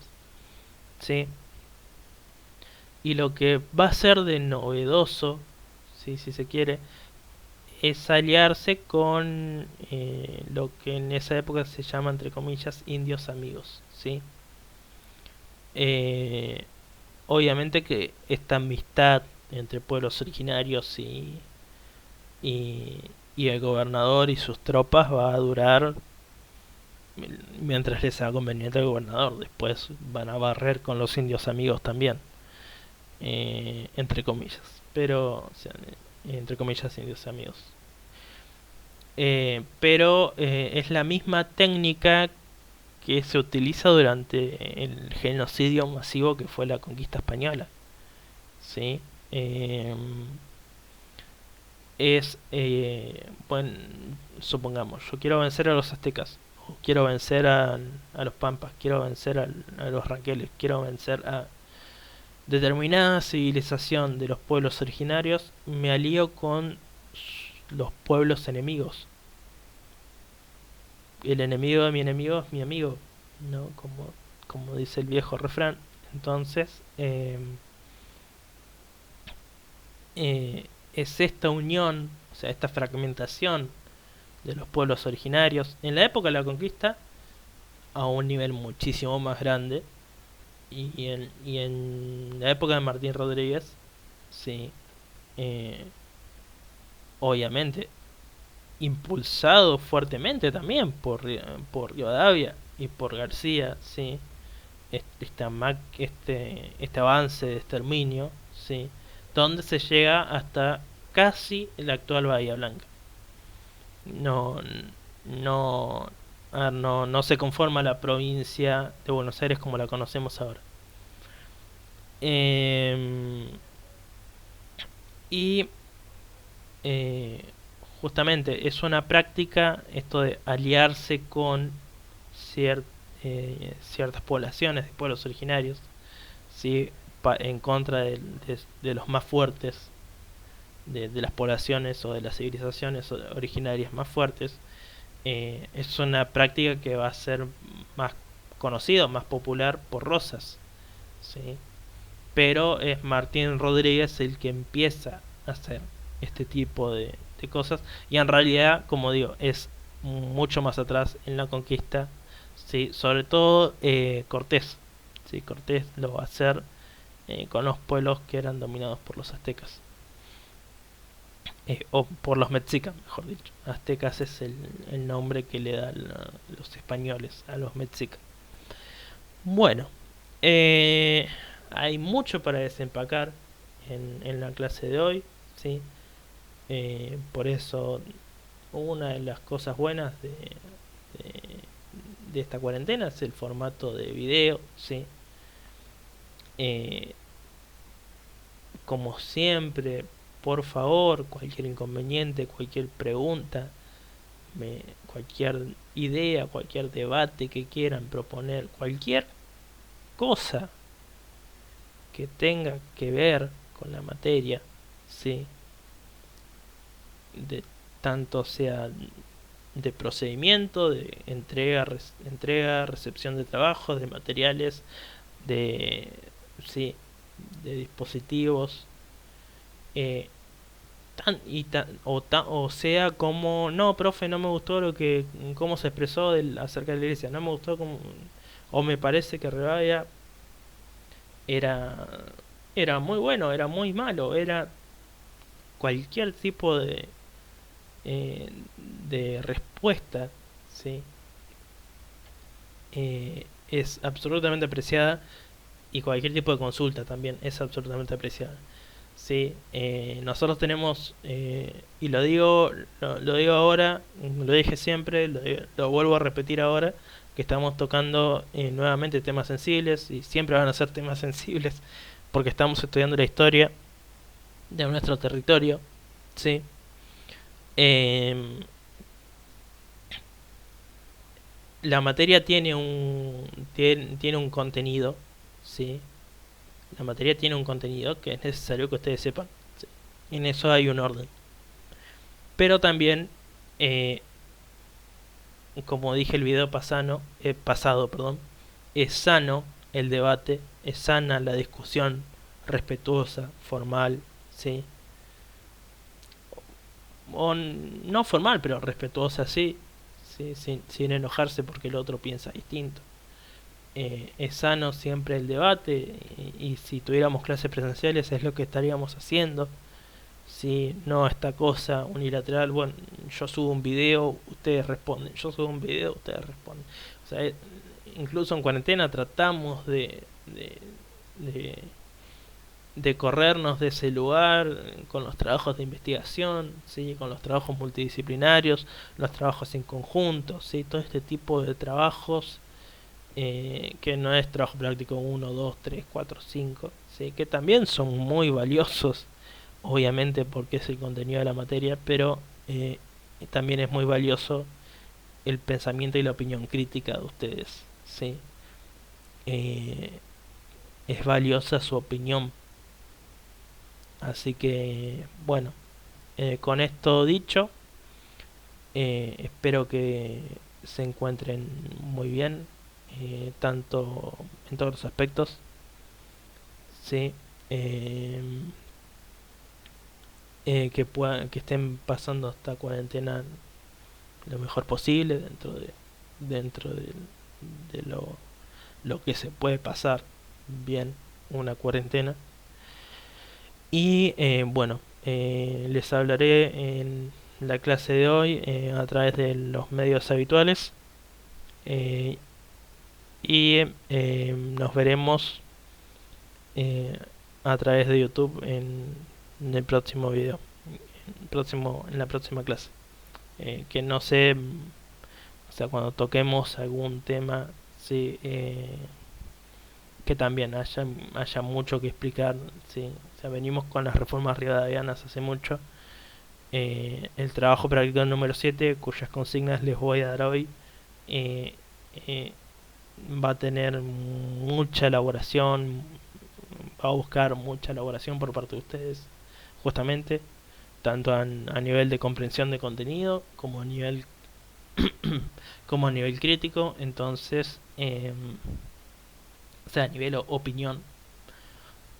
¿sí? Y lo que va a ser de novedoso, ¿sí? Si se quiere, es aliarse con lo que en esa época se llama, entre comillas, indios amigos, ¿sí? Eh, Obviamente que esta amistad entre pueblos originarios y, y el gobernador y sus tropas va a durar mientras les sea conveniente al gobernador. Después van a barrer con los indios amigos también, entre comillas. Pero, o sea, entre comillas, indios amigos. Pero es la misma técnica que se utiliza durante el genocidio masivo que fue la conquista española. ¿Sí? Bueno, supongamos, yo quiero vencer a los aztecas, o quiero vencer a los pampas, quiero vencer a los raqueles, quiero vencer a determinada civilización de los pueblos originarios, me alío con los pueblos enemigos. El enemigo de mi enemigo es mi amigo, ¿no? Como dice el viejo refrán. Entonces, es esta unión, o sea, esta fragmentación de los pueblos originarios en la época de la conquista a un nivel muchísimo más grande, y en la época de Martín Rodríguez, sí, eh, obviamente impulsado fuertemente también por Rivadavia y por García, sí, este avance de exterminio, sí, donde se llega hasta casi la actual Bahía Blanca. No, no, no se conforma la provincia de Buenos Aires como la conocemos ahora. Eh, y eh, Justamente es una práctica esto de aliarse con cier- ciertas poblaciones de pueblos originarios, ¿sí? En contra de los más fuertes, de las poblaciones o de las civilizaciones originarias más fuertes. Es una práctica que va a ser más conocida, más popular por Rosas, ¿sí? Pero es Martín Rodríguez el que empieza a hacer este tipo de cosas, y en realidad, como digo, es mucho más atrás en la conquista, ¿sí? Sobre todo Cortés, ¿sí? Cortés lo va a hacer con los pueblos que eran dominados por los aztecas, o por los mexicas, mejor dicho. Aztecas es el nombre que le dan los españoles a los mexicas. Bueno, eh, hay mucho para desempacar en la clase de hoy, ¿sí? Por eso, una de las cosas buenas de esta cuarentena es el formato de video, ¿sí? Eh, Como siempre, por favor, cualquier inconveniente, cualquier pregunta, cualquier idea, cualquier debate que quieran proponer, cualquier cosa que tenga que ver con la materia, ¿sí? De tanto sea de procedimiento, de entrega, recepción de trabajos, de materiales, de, sí, de dispositivos, eh, o sea como, no, profe, no me gustó cómo se expresó acerca de la iglesia, no me gustó como, o me parece que Revaya era, era muy bueno, era muy malo, era cualquier tipo eh, de respuesta, ¿sí? Es absolutamente apreciada, y cualquier tipo de consulta también es absolutamente apreciada. Sí, nosotros tenemos, y lo digo ahora, lo dije siempre, lo vuelvo a repetir ahora, que estamos tocando nuevamente temas sensibles, y siempre van a ser temas sensibles, porque estamos estudiando la historia de nuestro territorio, ¿sí? Eh, la materia tiene un contenido, ¿sí? La materia tiene un contenido que es necesario que ustedes sepan, ¿sí? En eso hay un orden. Pero también, eh, como dije el video pasado, perdón, es sano el debate, es sana la discusión respetuosa, formal, ¿sí? O no formal, pero respetuosa, sí, ¿sí? Sin enojarse porque el otro piensa distinto. Es sano siempre el debate, y si tuviéramos clases presenciales es lo que estaríamos haciendo. Si no esta cosa unilateral, bueno, yo subo un video, ustedes responden, yo subo un video, ustedes responden. O sea, incluso en cuarentena tratamos de, de corrernos de ese lugar con los trabajos de investigación, ¿sí? Con los trabajos multidisciplinarios, los trabajos en conjunto, ¿sí? Todo este tipo de trabajos, que no es trabajo práctico uno 2 3 4 5, ¿sí? Que también son muy valiosos, obviamente porque es el contenido de la materia, pero también es muy valioso el pensamiento y la opinión crítica de ustedes, ¿sí? Eh, es valiosa su opinión, así que bueno, con esto dicho, espero que se encuentren muy bien, tanto en todos los aspectos, ¿sí? Eh, que estén pasando esta cuarentena lo mejor posible dentro de lo que se puede pasar bien una cuarentena. Y bueno, les hablaré en la clase de hoy a través de los medios habituales, eh, y nos veremos eh, a través de YouTube en el próximo video, en la próxima clase. Que no sé, o sea, cuando toquemos algún tema, sí, que también haya mucho que explicar, sí. O sea, venimos con las reformas rivadavianas hace mucho. El trabajo práctico número 7, cuyas consignas les voy a dar hoy, eh, eh, va a tener mucha elaboración, va a buscar mucha elaboración por parte de ustedes, justamente, tanto a nivel de comprensión de contenido como a nivel como a nivel crítico. Entonces, o sea, a nivel opinión.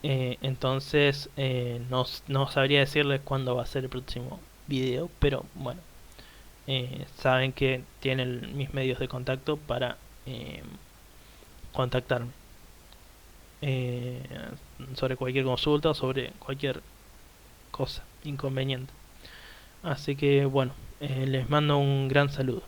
Entonces, no sabría decirles cuándo va a ser el próximo video, pero bueno, saben que tienen mis medios de contacto para contactarme eh, sobre cualquier consulta, sobre cualquier cosa, inconveniente. Así que bueno, les mando un gran saludo.